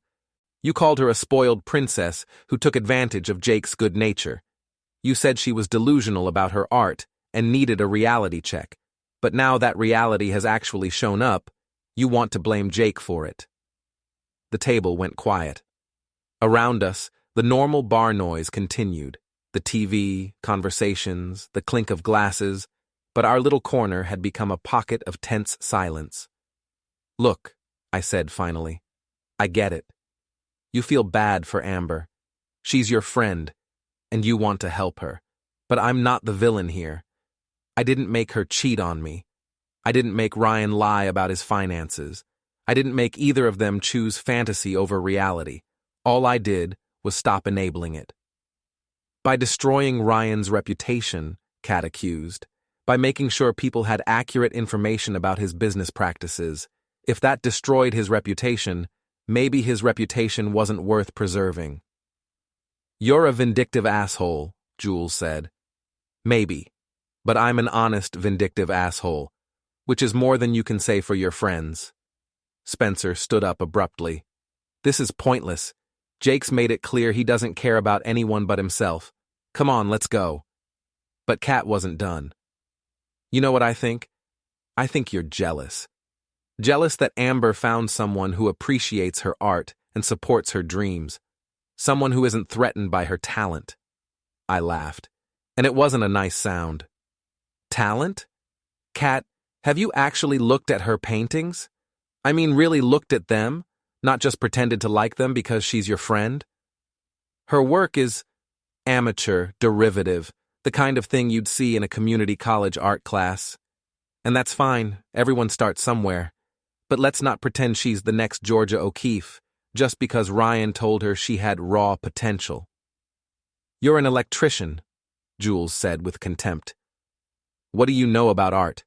You called her a spoiled princess who took advantage of Jake's good nature. You said she was delusional about her art and needed a reality check. But now that reality has actually shown up, you want to blame Jake for it. The table went quiet. Around us, the normal bar noise continued. The TV, conversations, the clink of glasses, but our little corner had become a pocket of tense silence. Look, I said finally, I get it. You feel bad for Amber. She's your friend, and you want to help her. But I'm not the villain here. I didn't make her cheat on me. I didn't make Ryan lie about his finances. I didn't make either of them choose fantasy over reality. All I did was stop enabling it. By destroying Ryan's reputation, Kat accused, by making sure people had accurate information about his business practices, if that destroyed his reputation, maybe his reputation wasn't worth preserving. You're a vindictive asshole, Jules said. Maybe, but I'm an honest, vindictive asshole, which is more than you can say for your friends. Spencer stood up abruptly. This is pointless. Jake's made it clear he doesn't care about anyone but himself. Come on, let's go. But Kat wasn't done. You know what I think? I think you're jealous. Jealous that Amber found someone who appreciates her art and supports her dreams. Someone who isn't threatened by her talent. I laughed, and it wasn't a nice sound. Talent? Kat, have you actually looked at her paintings? I mean, really looked at them? Not just pretended to like them because she's your friend? Her work is amateur, derivative, the kind of thing you'd see in a community college art class. And that's fine, everyone starts somewhere. But let's not pretend she's the next Georgia O'Keeffe, just because Ryan told her she had raw potential. You're an electrician, Jules said with contempt. What do you know about art?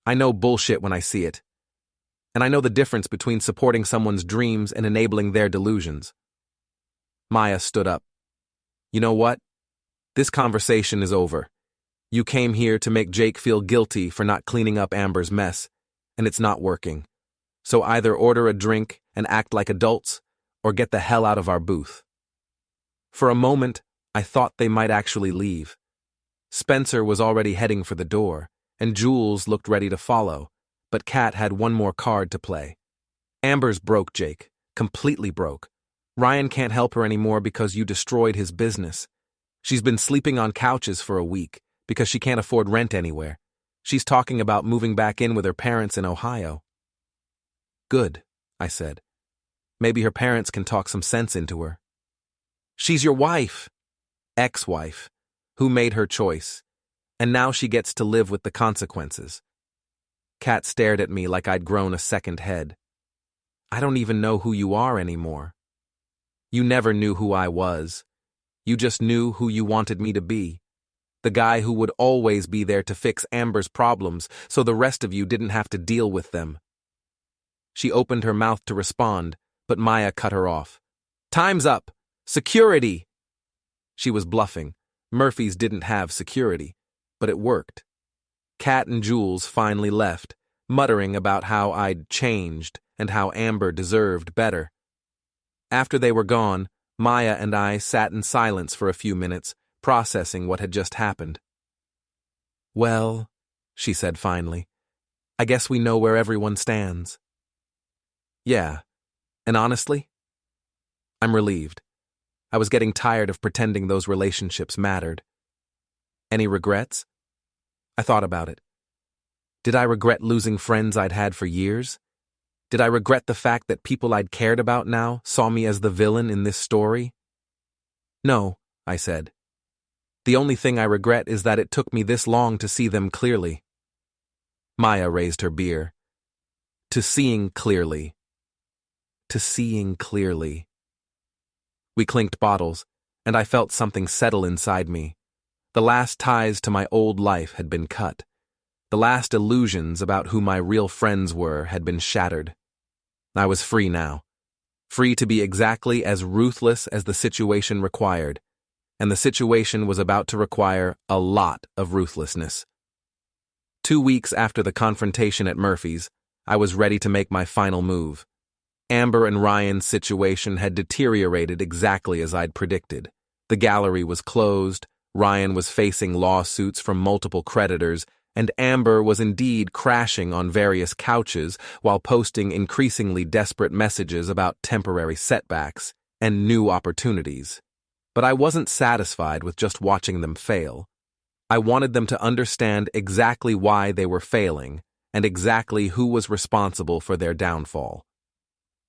I know bullshit when I see it. And I know the difference between supporting someone's dreams and enabling their delusions. Maya stood up. You know what? This conversation is over. You came here to make Jake feel guilty for not cleaning up Amber's mess, and it's not working. So either order a drink and act like adults, or get the hell out of our booth. For a moment, I thought they might actually leave. Spencer was already heading for the door, and Jules looked ready to follow, but Kat had one more card to play. Amber's broke, Jake. Completely broke. Ryan can't help her anymore because you destroyed his business. She's been sleeping on couches for a week because she can't afford rent anywhere. She's talking about moving back in with her parents in Ohio. Good, I said. Maybe her parents can talk some sense into her. She's your wife. Ex-wife, who made her choice, and now she gets to live with the consequences. Kat stared at me like I'd grown a second head. I don't even know who you are anymore. You never knew who I was. You just knew who you wanted me to be. The guy who would always be there to fix Amber's problems so the rest of you didn't have to deal with them. She opened her mouth to respond, but Maya cut her off. Time's up! Security! She was bluffing. Murphy's didn't have security, but it worked. Kat and Jules finally left, muttering about how I'd changed and how Amber deserved better. After they were gone, Maya and I sat in silence for a few minutes, processing what had just happened. Well, she said finally, I guess we know where everyone stands. Yeah, and honestly, I'm relieved. I was getting tired of pretending those relationships mattered. Any regrets? I thought about it. Did I regret losing friends I'd had for years? Did I regret the fact that people I'd cared about now saw me as the villain in this story? No, I said. The only thing I regret is that it took me this long to see them clearly. Maya raised her beer. To seeing clearly. To seeing clearly. We clinked bottles, and I felt something settle inside me. The last ties to my old life had been cut. The last illusions about who my real friends were had been shattered. I was free now. Free to be exactly as ruthless as the situation required, and the situation was about to require a lot of ruthlessness. 2 weeks after the confrontation at Murphy's, I was ready to make my final move. Amber and Ryan's situation had deteriorated exactly as I'd predicted. The gallery was closed, Ryan was facing lawsuits from multiple creditors, and Amber was indeed crashing on various couches while posting increasingly desperate messages about temporary setbacks and new opportunities. But I wasn't satisfied with just watching them fail. I wanted them to understand exactly why they were failing and exactly who was responsible for their downfall.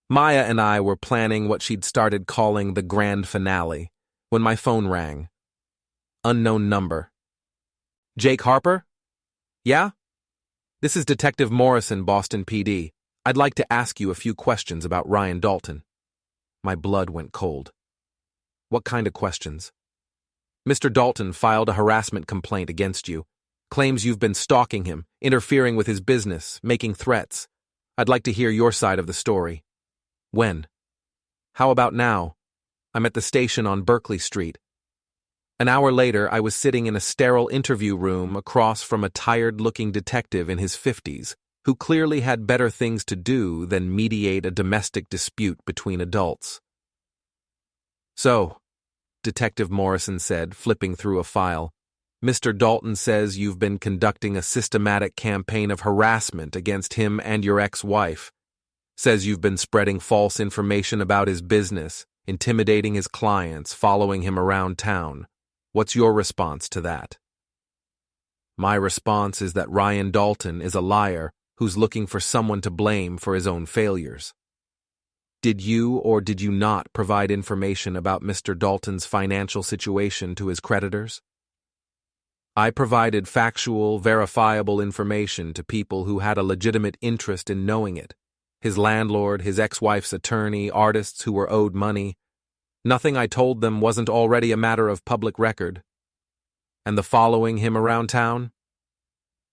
Maya and I were planning what she'd started calling the grand finale when my phone rang. Unknown number. Jake Harper? Yeah? This is Detective Morrison, Boston PD. I'd like to ask you a few questions about Ryan Dalton. My blood went cold. What kind of questions? Mr. Dalton filed a harassment complaint against you. Claims you've been stalking him, interfering with his business, making threats. I'd like to hear your side of the story. When? How about now? I'm at the station on Berkeley Street. An hour later, I was sitting in a sterile interview room across from a tired-looking detective in his 50s, who clearly had better things to do than mediate a domestic dispute between adults. So, Detective Morrison said, flipping through a file, Mr. Dalton says you've been conducting a systematic campaign of harassment against him and your ex-wife. Says you've been spreading false information about his business, intimidating his clients, following him around town. What's your response to that? My response is that Ryan Dalton is a liar who's looking for someone to blame for his own failures. Did you or did you not provide information about Mr. Dalton's financial situation to his creditors? I provided factual, verifiable information to people who had a legitimate interest in knowing it. His landlord, his ex-wife's attorney, artists who were owed money. Nothing I told them wasn't already a matter of public record. And the following him around town?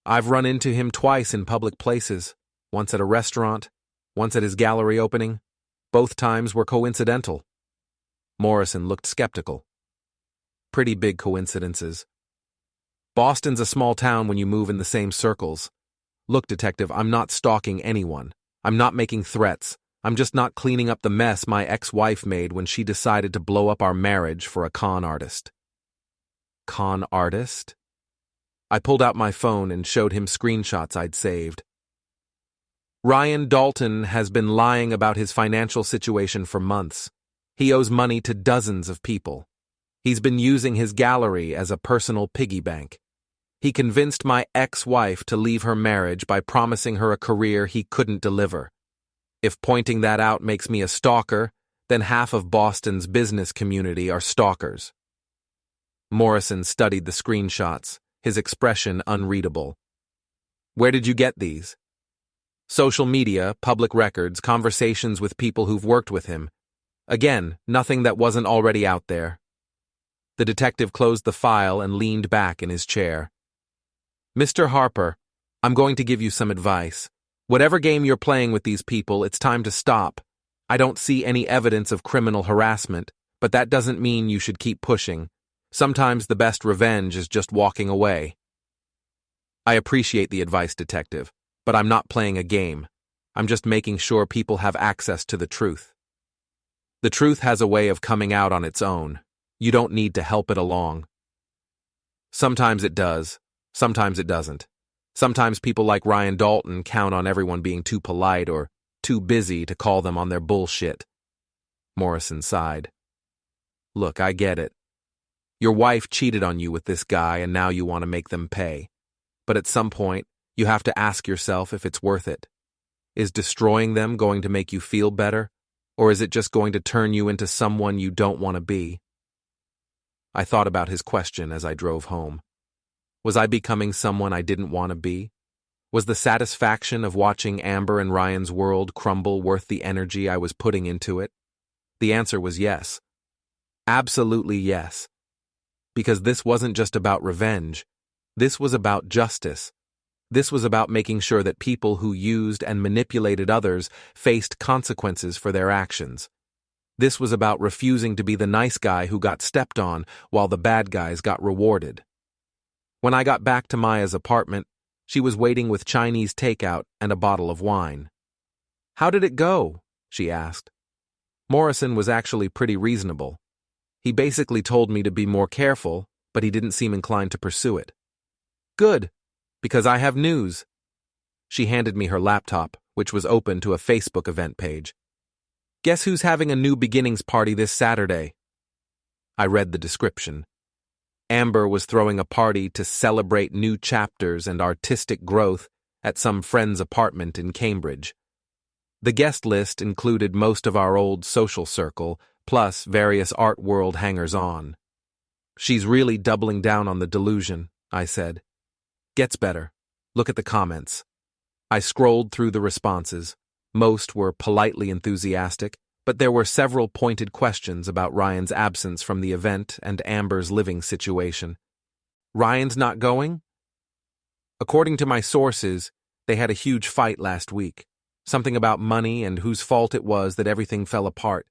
I've run into him twice in public places, once at a restaurant, once at his gallery opening. Both times were coincidental. Morrison looked skeptical. Pretty big coincidences. Boston's a small town when you move in the same circles. Look, detective, I'm not stalking anyone. I'm not making threats. I'm just not cleaning up the mess my ex-wife made when she decided to blow up our marriage for a con artist. Con artist? I pulled out my phone and showed him screenshots I'd saved. Ryan Dalton has been lying about his financial situation for months. He owes money to dozens of people. He's been using his gallery as a personal piggy bank. He convinced my ex-wife to leave her marriage by promising her a career he couldn't deliver. If pointing that out makes me a stalker, then half of Boston's business community are stalkers. Morrison studied the screenshots, his expression unreadable. Where did you get these? Social media, public records, conversations with people who've worked with him. Again, nothing that wasn't already out there. The detective closed the file and leaned back in his chair. Mr. Harper, I'm going to give you some advice. Whatever game you're playing with these people, it's time to stop. I don't see any evidence of criminal harassment, but that doesn't mean you should keep pushing. Sometimes the best revenge is just walking away. I appreciate the advice, detective, but I'm not playing a game. I'm just making sure people have access to the truth. The truth has a way of coming out on its own. You don't need to help it along. Sometimes it does, sometimes it doesn't. Sometimes people like Ryan Dalton count on everyone being too polite or too busy to call them on their bullshit. Morrison sighed. Look, I get it. Your wife cheated on you with this guy and now you want to make them pay. But at some point, you have to ask yourself if it's worth it. Is destroying them going to make you feel better, or is it just going to turn you into someone you don't want to be? I thought about his question as I drove home. Was I becoming someone I didn't want to be? Was the satisfaction of watching Amber and Ryan's world crumble worth the energy I was putting into it? The answer was yes. Absolutely yes. Because this wasn't just about revenge. This was about justice. This was about making sure that people who used and manipulated others faced consequences for their actions. This was about refusing to be the nice guy who got stepped on while the bad guys got rewarded. When I got back to Maya's apartment, she was waiting with Chinese takeout and a bottle of wine. How did it go? She asked. Morrison was actually pretty reasonable. He basically told me to be more careful, but he didn't seem inclined to pursue it. Good, because I have news. She handed me her laptop, which was open to a Facebook event page. Guess who's having a new beginnings party this Saturday? I read the description. Amber was throwing a party to celebrate new chapters and artistic growth at some friend's apartment in Cambridge. The guest list included most of our old social circle, plus various art world hangers-on. She's really doubling down on the delusion, I said. Gets better. Look at the comments. I scrolled through the responses. Most were politely enthusiastic, but there were several pointed questions about Ryan's absence from the event and Amber's living situation. Ryan's not going? According to my sources, they had a huge fight last week. Something about money and whose fault it was that everything fell apart.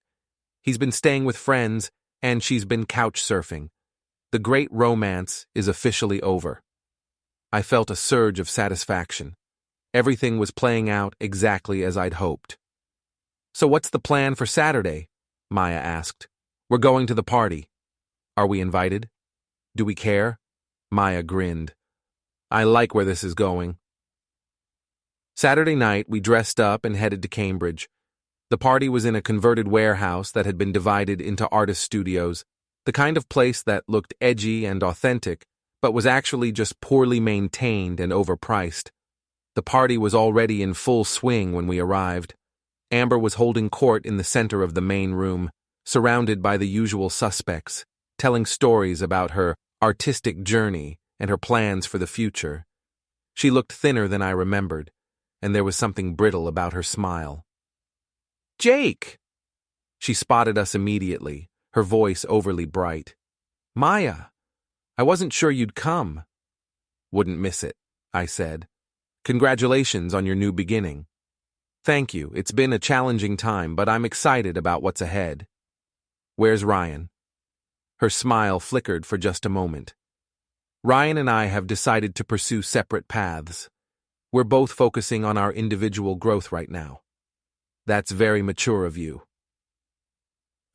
He's been staying with friends, and she's been couch surfing. The great romance is officially over. I felt a surge of satisfaction. Everything was playing out exactly as I'd hoped. So what's the plan for Saturday? Maya asked. We're going to the party. Are we invited? Do we care? Maya grinned. I like where this is going. Saturday night, we dressed up and headed to Cambridge. The party was in a converted warehouse that had been divided into artist studios, the kind of place that looked edgy and authentic, but was actually just poorly maintained and overpriced. The party was already in full swing when we arrived. Amber was holding court in the center of the main room, surrounded by the usual suspects, telling stories about her artistic journey and her plans for the future. She looked thinner than I remembered, and there was something brittle about her smile. "Jake!" She spotted us immediately, her voice overly bright. "Maya, I wasn't sure you'd come." "Wouldn't miss it," I said. "Congratulations on your new beginning." "Thank you. It's been a challenging time, but I'm excited about what's ahead." "Where's Ryan?" Her smile flickered for just a moment. "Ryan and I have decided to pursue separate paths. We're both focusing on our individual growth right now." "That's very mature of you."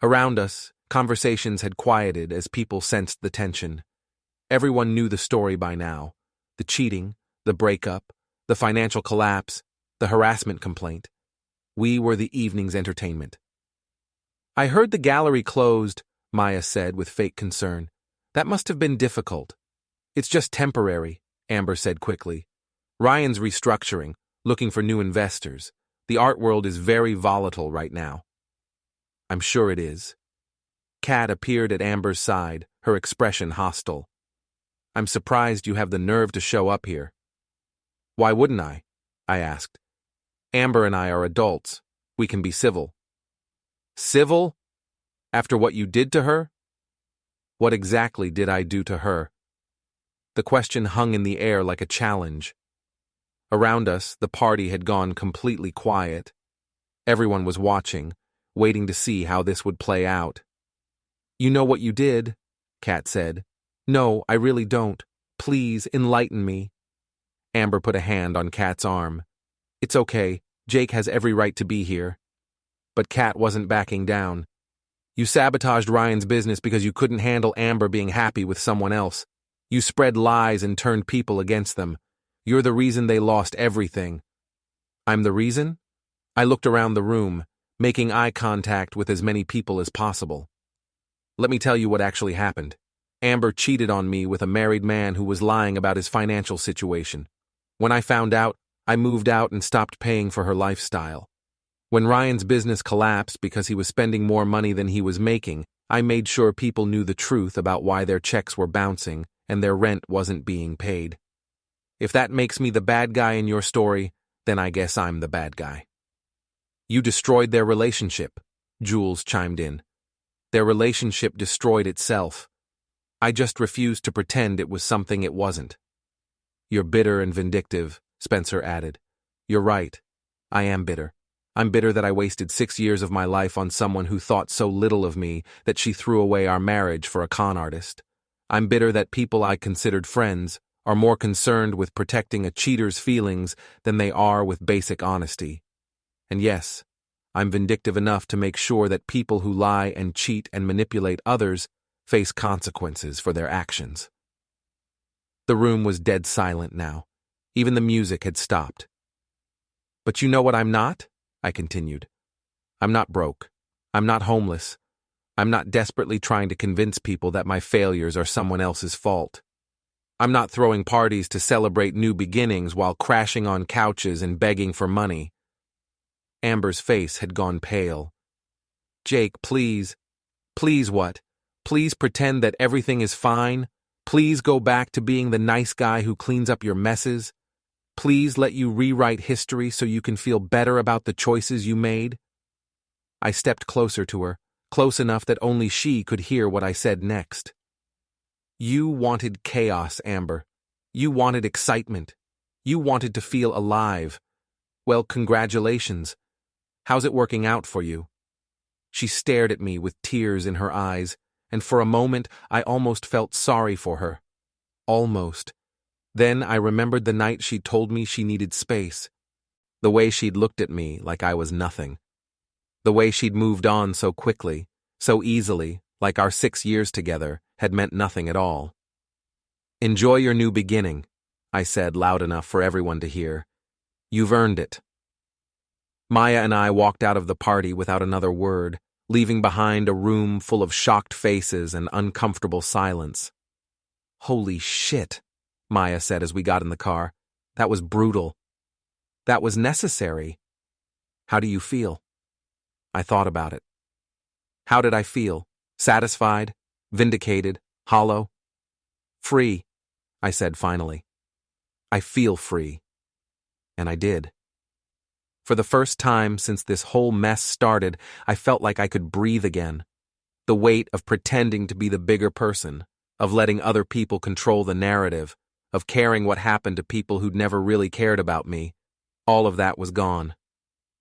Around us, conversations had quieted as people sensed the tension. Everyone knew the story by now: the cheating, the breakup, the financial collapse, the harassment complaint. We were the evening's entertainment. "I heard the gallery closed," Maya said with fake concern. "That must have been difficult." "It's just temporary," Amber said quickly. "Ryan's restructuring, looking for new investors. The art world is very volatile right now." "I'm sure it is." Kat appeared at Amber's side, her expression hostile. "I'm surprised you have the nerve to show up here." "Why wouldn't I?" I asked. "Amber and I are adults. We can be civil." "Civil? After what you did to her?" "What exactly did I do to her?" The question hung in the air like a challenge. Around us, the party had gone completely quiet. Everyone was watching, waiting to see how this would play out. "You know what you did," Kat said. "No, I really don't. Please, enlighten me." Amber put a hand on Kat's arm. "It's okay. Jake has every right to be here." But Kat wasn't backing down. "You sabotaged Ryan's business because you couldn't handle Amber being happy with someone else. You spread lies and turned people against them. You're the reason they lost everything." "I'm the reason?" I looked around the room, making eye contact with as many people as possible. "Let me tell you what actually happened. Amber cheated on me with a married man who was lying about his financial situation. When I found out, I moved out and stopped paying for her lifestyle. When Ryan's business collapsed because he was spending more money than he was making, I made sure people knew the truth about why their checks were bouncing and their rent wasn't being paid. If that makes me the bad guy in your story, then I guess I'm the bad guy." "You destroyed their relationship," Jules chimed in. "Their relationship destroyed itself. I just refused to pretend it was something it wasn't." "You're bitter and vindictive," Spencer added. "You're right. I am bitter. I'm bitter that I wasted 6 years of my life on someone who thought so little of me that she threw away our marriage for a con artist. I'm bitter that people I considered friends are more concerned with protecting a cheater's feelings than they are with basic honesty. And yes, I'm vindictive enough to make sure that people who lie and cheat and manipulate others face consequences for their actions." The room was dead silent now. Even the music had stopped. "But you know what I'm not?" I continued. "I'm not broke. I'm not homeless. I'm not desperately trying to convince people that my failures are someone else's fault. I'm not throwing parties to celebrate new beginnings while crashing on couches and begging for money." Amber's face had gone pale. "Jake, please." "Please what? Please pretend that everything is fine? Please go back to being the nice guy who cleans up your messes? Please let you rewrite history so you can feel better about the choices you made?" I stepped closer to her, close enough that only she could hear what I said next. "You wanted chaos, Amber. You wanted excitement. You wanted to feel alive. Well, congratulations. How's it working out for you?" She stared at me with tears in her eyes, and for a moment I almost felt sorry for her. Almost. Then I remembered the night she told me she needed space. The way she'd looked at me like I was nothing. The way she'd moved on so quickly, so easily, like our 6 years together had meant nothing at all. "Enjoy your new beginning," I said loud enough for everyone to hear. "You've earned it." Maya and I walked out of the party without another word, leaving behind a room full of shocked faces and uncomfortable silence. "Holy shit," Maya said as we got in the car. "That was brutal." "That was necessary." "How do you feel?" I thought about it. How did I feel? Satisfied? Vindicated? Hollow? Free, I said finally. I feel free. And I did. For the first time since this whole mess started, I felt like I could breathe again. The weight of pretending to be the bigger person, of letting other people control the narrative, of caring what happened to people who'd never really cared about me, all of that was gone.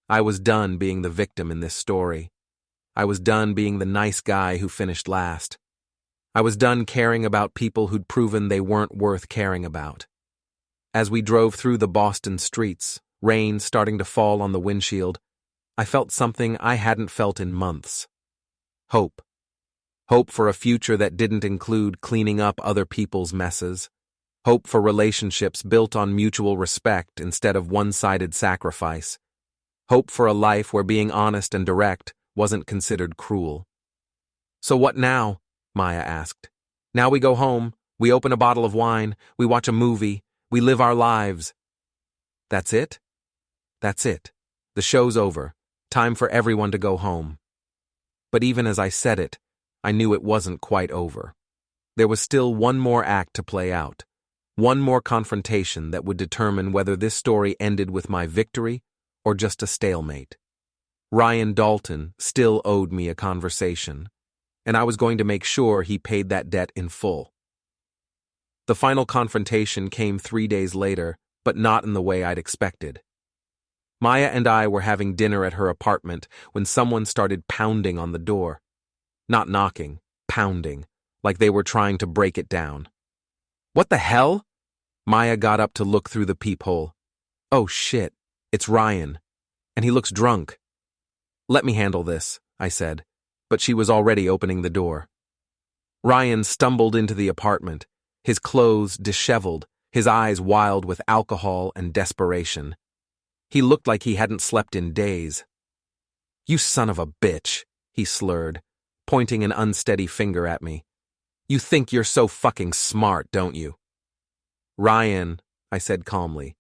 I was done being the victim in this story. I was done being the nice guy who finished last. I was done caring about people who'd proven they weren't worth caring about. As we drove through the Boston streets, rain starting to fall on the windshield, I felt something I hadn't felt in months. Hope. Hope for a future that didn't include cleaning up other people's messes. Hope for relationships built on mutual respect instead of one-sided sacrifice. Hope for a life where being honest and direct wasn't considered cruel. So what now? Maya asked. Now we go home, we open a bottle of wine, we watch a movie, we live our lives. That's it? That's it. The show's over. Time for everyone to go home. But even as I said it, I knew it wasn't quite over. There was still one more act to play out. One more confrontation that would determine whether this story ended with my victory or just a stalemate. Ryan Dalton still owed me a conversation, and I was going to make sure he paid that debt in full. The final confrontation came 3 days later, but not in the way I'd expected. Maya and I were having dinner at her apartment when someone started pounding on the door. Not knocking, pounding, like they were trying to break it down. What the hell? Maya got up to look through the peephole. Oh shit, it's Ryan. And he looks drunk. Let me handle this, I said, but she was already opening the door. Ryan stumbled into the apartment, his clothes disheveled, his eyes wild with alcohol and desperation. He looked like he hadn't slept in days. You son of a bitch, he slurred, pointing an unsteady finger at me. You think you're so fucking smart, don't you? Ryan, I said calmly.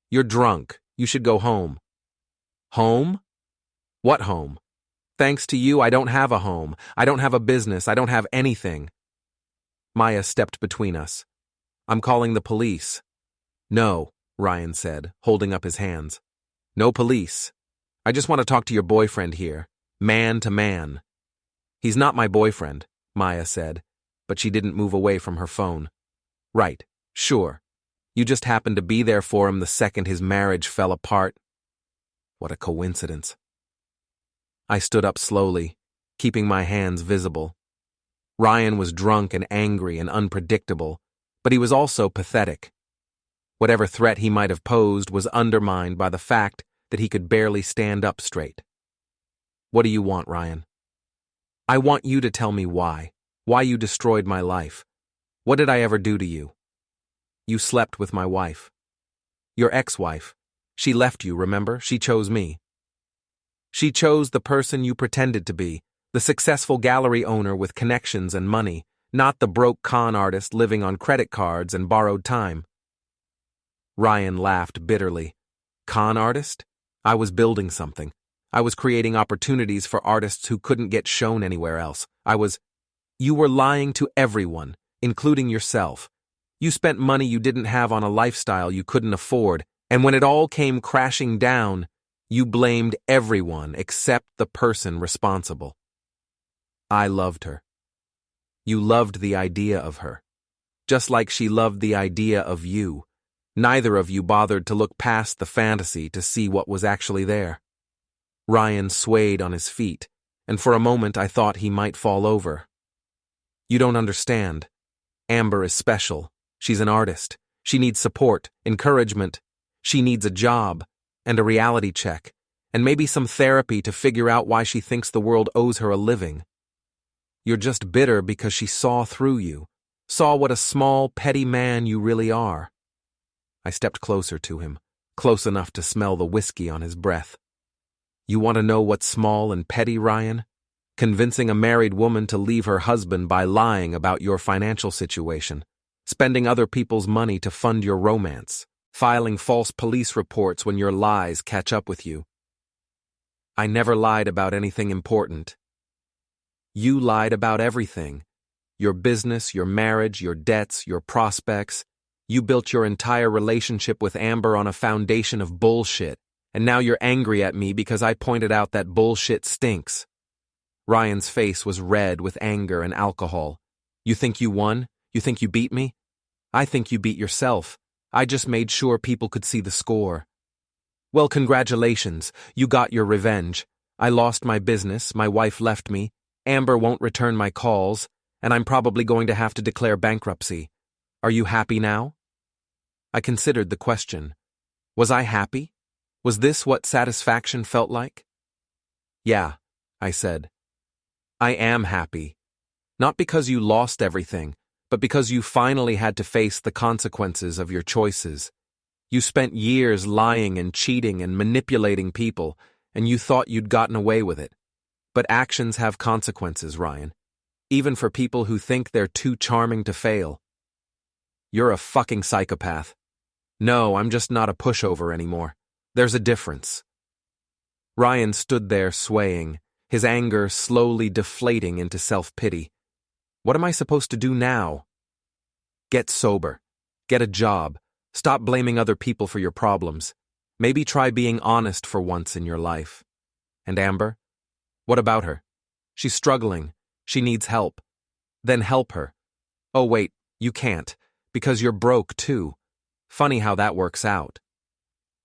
You're drunk. You should go home. Home? What home? Thanks to you, I don't have a home. I don't have a business. I don't have anything. Maya stepped between us. I'm calling the police. No, Ryan said, holding up his hands. No police. I just want to talk to your boyfriend here, man to man. He's not my boyfriend, Maya said, but she didn't move away from her phone. Right, sure. You just happened to be there for him the second his marriage fell apart. What a coincidence. I stood up slowly, keeping my hands visible. Ryan was drunk and angry and unpredictable, but he was also pathetic. Whatever threat he might have posed was undermined by the fact that he could barely stand up straight. What do you want, Ryan? I want you to tell me why you destroyed my life. What did I ever do to you? You slept with my wife. Your ex-wife. She left you, remember? She chose me. She chose the person you pretended to be, the successful gallery owner with connections and money, not the broke con artist living on credit cards and borrowed time. Ryan laughed bitterly. Con artist? I was building something. I was creating opportunities for artists who couldn't get shown anywhere else. You were lying to everyone, including yourself. You spent money you didn't have on a lifestyle you couldn't afford, and when it all came crashing down, you blamed everyone except the person responsible. I loved her. You loved the idea of her, just like she loved the idea of you. Neither of you bothered to look past the fantasy to see what was actually there. Ryan swayed on his feet, and for a moment I thought he might fall over. You don't understand. Amber is special. She's an artist. She needs support, encouragement. She needs a job, and a reality check, and maybe some therapy to figure out why she thinks the world owes her a living. You're just bitter because she saw through you, saw what a small, petty man you really are. I stepped closer to him, close enough to smell the whiskey on his breath. You want to know what's small and petty, Ryan? Convincing a married woman to leave her husband by lying about your financial situation, spending other people's money to fund your romance, filing false police reports when your lies catch up with you. I never lied about anything important. You lied about everything. Your business, your marriage, your debts, your prospects. You built your entire relationship with Amber on a foundation of bullshit, and now you're angry at me because I pointed out that bullshit stinks. Ryan's face was red with anger and alcohol. You think you won? You think you beat me? I think you beat yourself. I just made sure people could see the score. Well, congratulations. You got your revenge. I lost my business, my wife left me, Amber won't return my calls, and I'm probably going to have to declare bankruptcy. Are you happy now? I considered the question. Was I happy? Was this what satisfaction felt like? Yeah, I said. I am happy. Not because you lost everything, but because you finally had to face the consequences of your choices. You spent years lying and cheating and manipulating people, and you thought you'd gotten away with it. But actions have consequences, Ryan. Even for people who think they're too charming to fail. You're a fucking psychopath. No, I'm just not a pushover anymore. There's a difference. Ryan stood there swaying, his anger slowly deflating into self-pity. What am I supposed to do now? Get sober. Get a job. Stop blaming other people for your problems. Maybe try being honest for once in your life. And Amber? What about her? She's struggling. She needs help. Then help her. Oh wait, you can't, because you're broke too. Funny how that works out.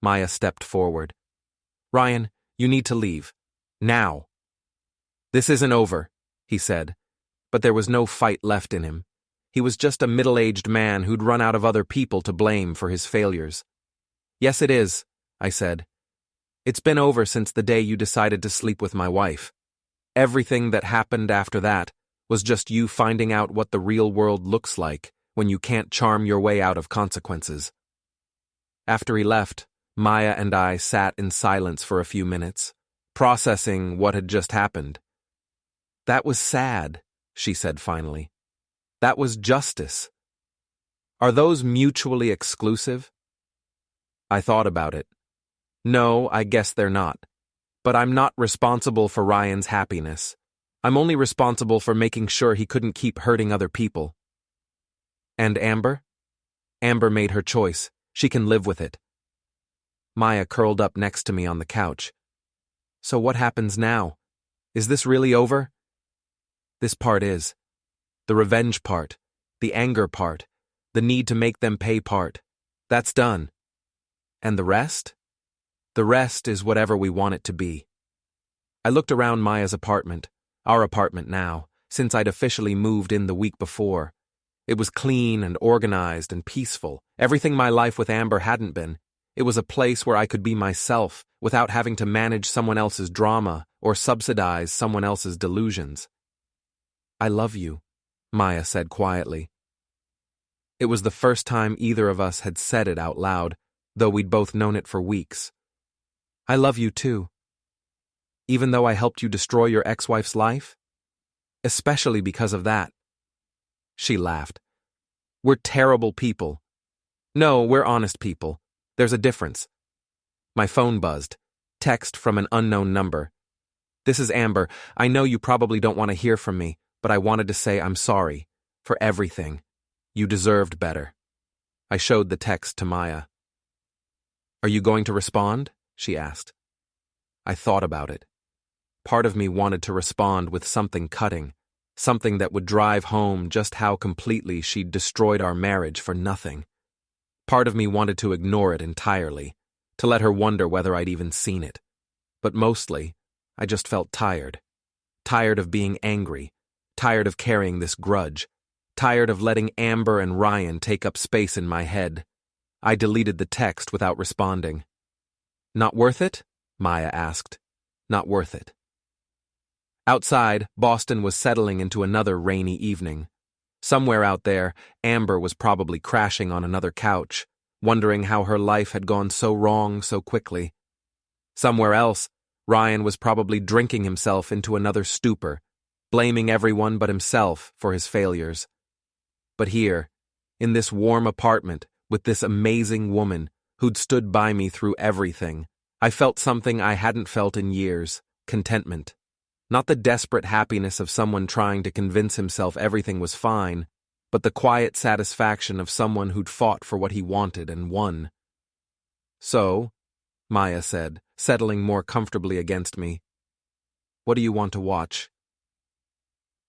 Maya stepped forward. Ryan, you need to leave. Now. This isn't over, he said, but there was no fight left in him. He was just a middle-aged man who'd run out of other people to blame for his failures. Yes, it is, I said. It's been over since the day you decided to sleep with my wife. Everything that happened after that was just you finding out what the real world looks like when you can't charm your way out of consequences. After he left, Maya and I sat in silence for a few minutes, processing what had just happened. That was sad, she said finally. That was justice. Are those mutually exclusive? I thought about it. No, I guess they're not. But I'm not responsible for Ryan's happiness. I'm only responsible for making sure he couldn't keep hurting other people. And Amber? Amber made her choice. She can live with it. Maya curled up next to me on the couch. So what happens now? Is this really over? This part is. The revenge part, the anger part, the need to make them pay part. That's done. And the rest? The rest is whatever we want it to be. I looked around Maya's apartment, our apartment now, since I'd officially moved in the week before. It was clean and organized and peaceful, everything my life with Amber hadn't been. It was a place where I could be myself without having to manage someone else's drama or subsidize someone else's delusions. I love you, Maya said quietly. It was the first time either of us had said it out loud, though we'd both known it for weeks. I love you too. Even though I helped you destroy your ex-wife's life? Especially because of that. She laughed. We're terrible people. No, we're honest people. There's a difference. My phone buzzed. Text from an unknown number. This is Amber. I know you probably don't want to hear from me, but I wanted to say I'm sorry. For everything. You deserved better. I showed the text to Maya. Are you going to respond? She asked. I thought about it. Part of me wanted to respond with something cutting, something that would drive home just how completely she'd destroyed our marriage for nothing. Part of me wanted to ignore it entirely, to let her wonder whether I'd even seen it. But mostly, I just felt tired. Tired of being angry. Tired of carrying this grudge. Tired of letting Amber and Ryan take up space in my head. I deleted the text without responding. Not worth it? Maya asked. Not worth it. Outside, Boston was settling into another rainy evening. Somewhere out there, Amber was probably crashing on another couch, wondering how her life had gone so wrong so quickly. Somewhere else, Ryan was probably drinking himself into another stupor, blaming everyone but himself for his failures. But here, in this warm apartment, with this amazing woman who'd stood by me through everything, I felt something I hadn't felt in years: contentment. Not the desperate happiness of someone trying to convince himself everything was fine, but the quiet satisfaction of someone who'd fought for what he wanted and won. "So," Maya said, settling more comfortably against me, "what do you want to watch?"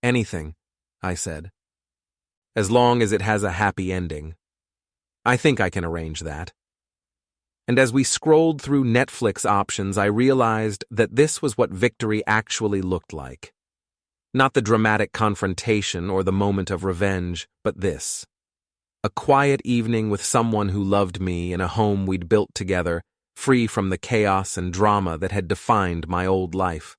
"Anything," I said. "As long as it has a happy ending. I think I can arrange that." And as we scrolled through Netflix options, I realized that this was what victory actually looked like. Not the dramatic confrontation or the moment of revenge, but this. A quiet evening with someone who loved me in a home we'd built together, free from the chaos and drama that had defined my old life.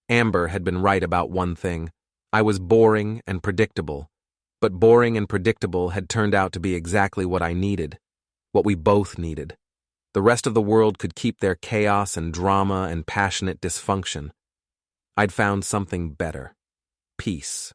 Amber had been right about one thing. I was boring and predictable. But boring and predictable had turned out to be exactly what I needed, what we both needed. The rest of the world could keep their chaos and drama and passionate dysfunction. I'd found something better: peace.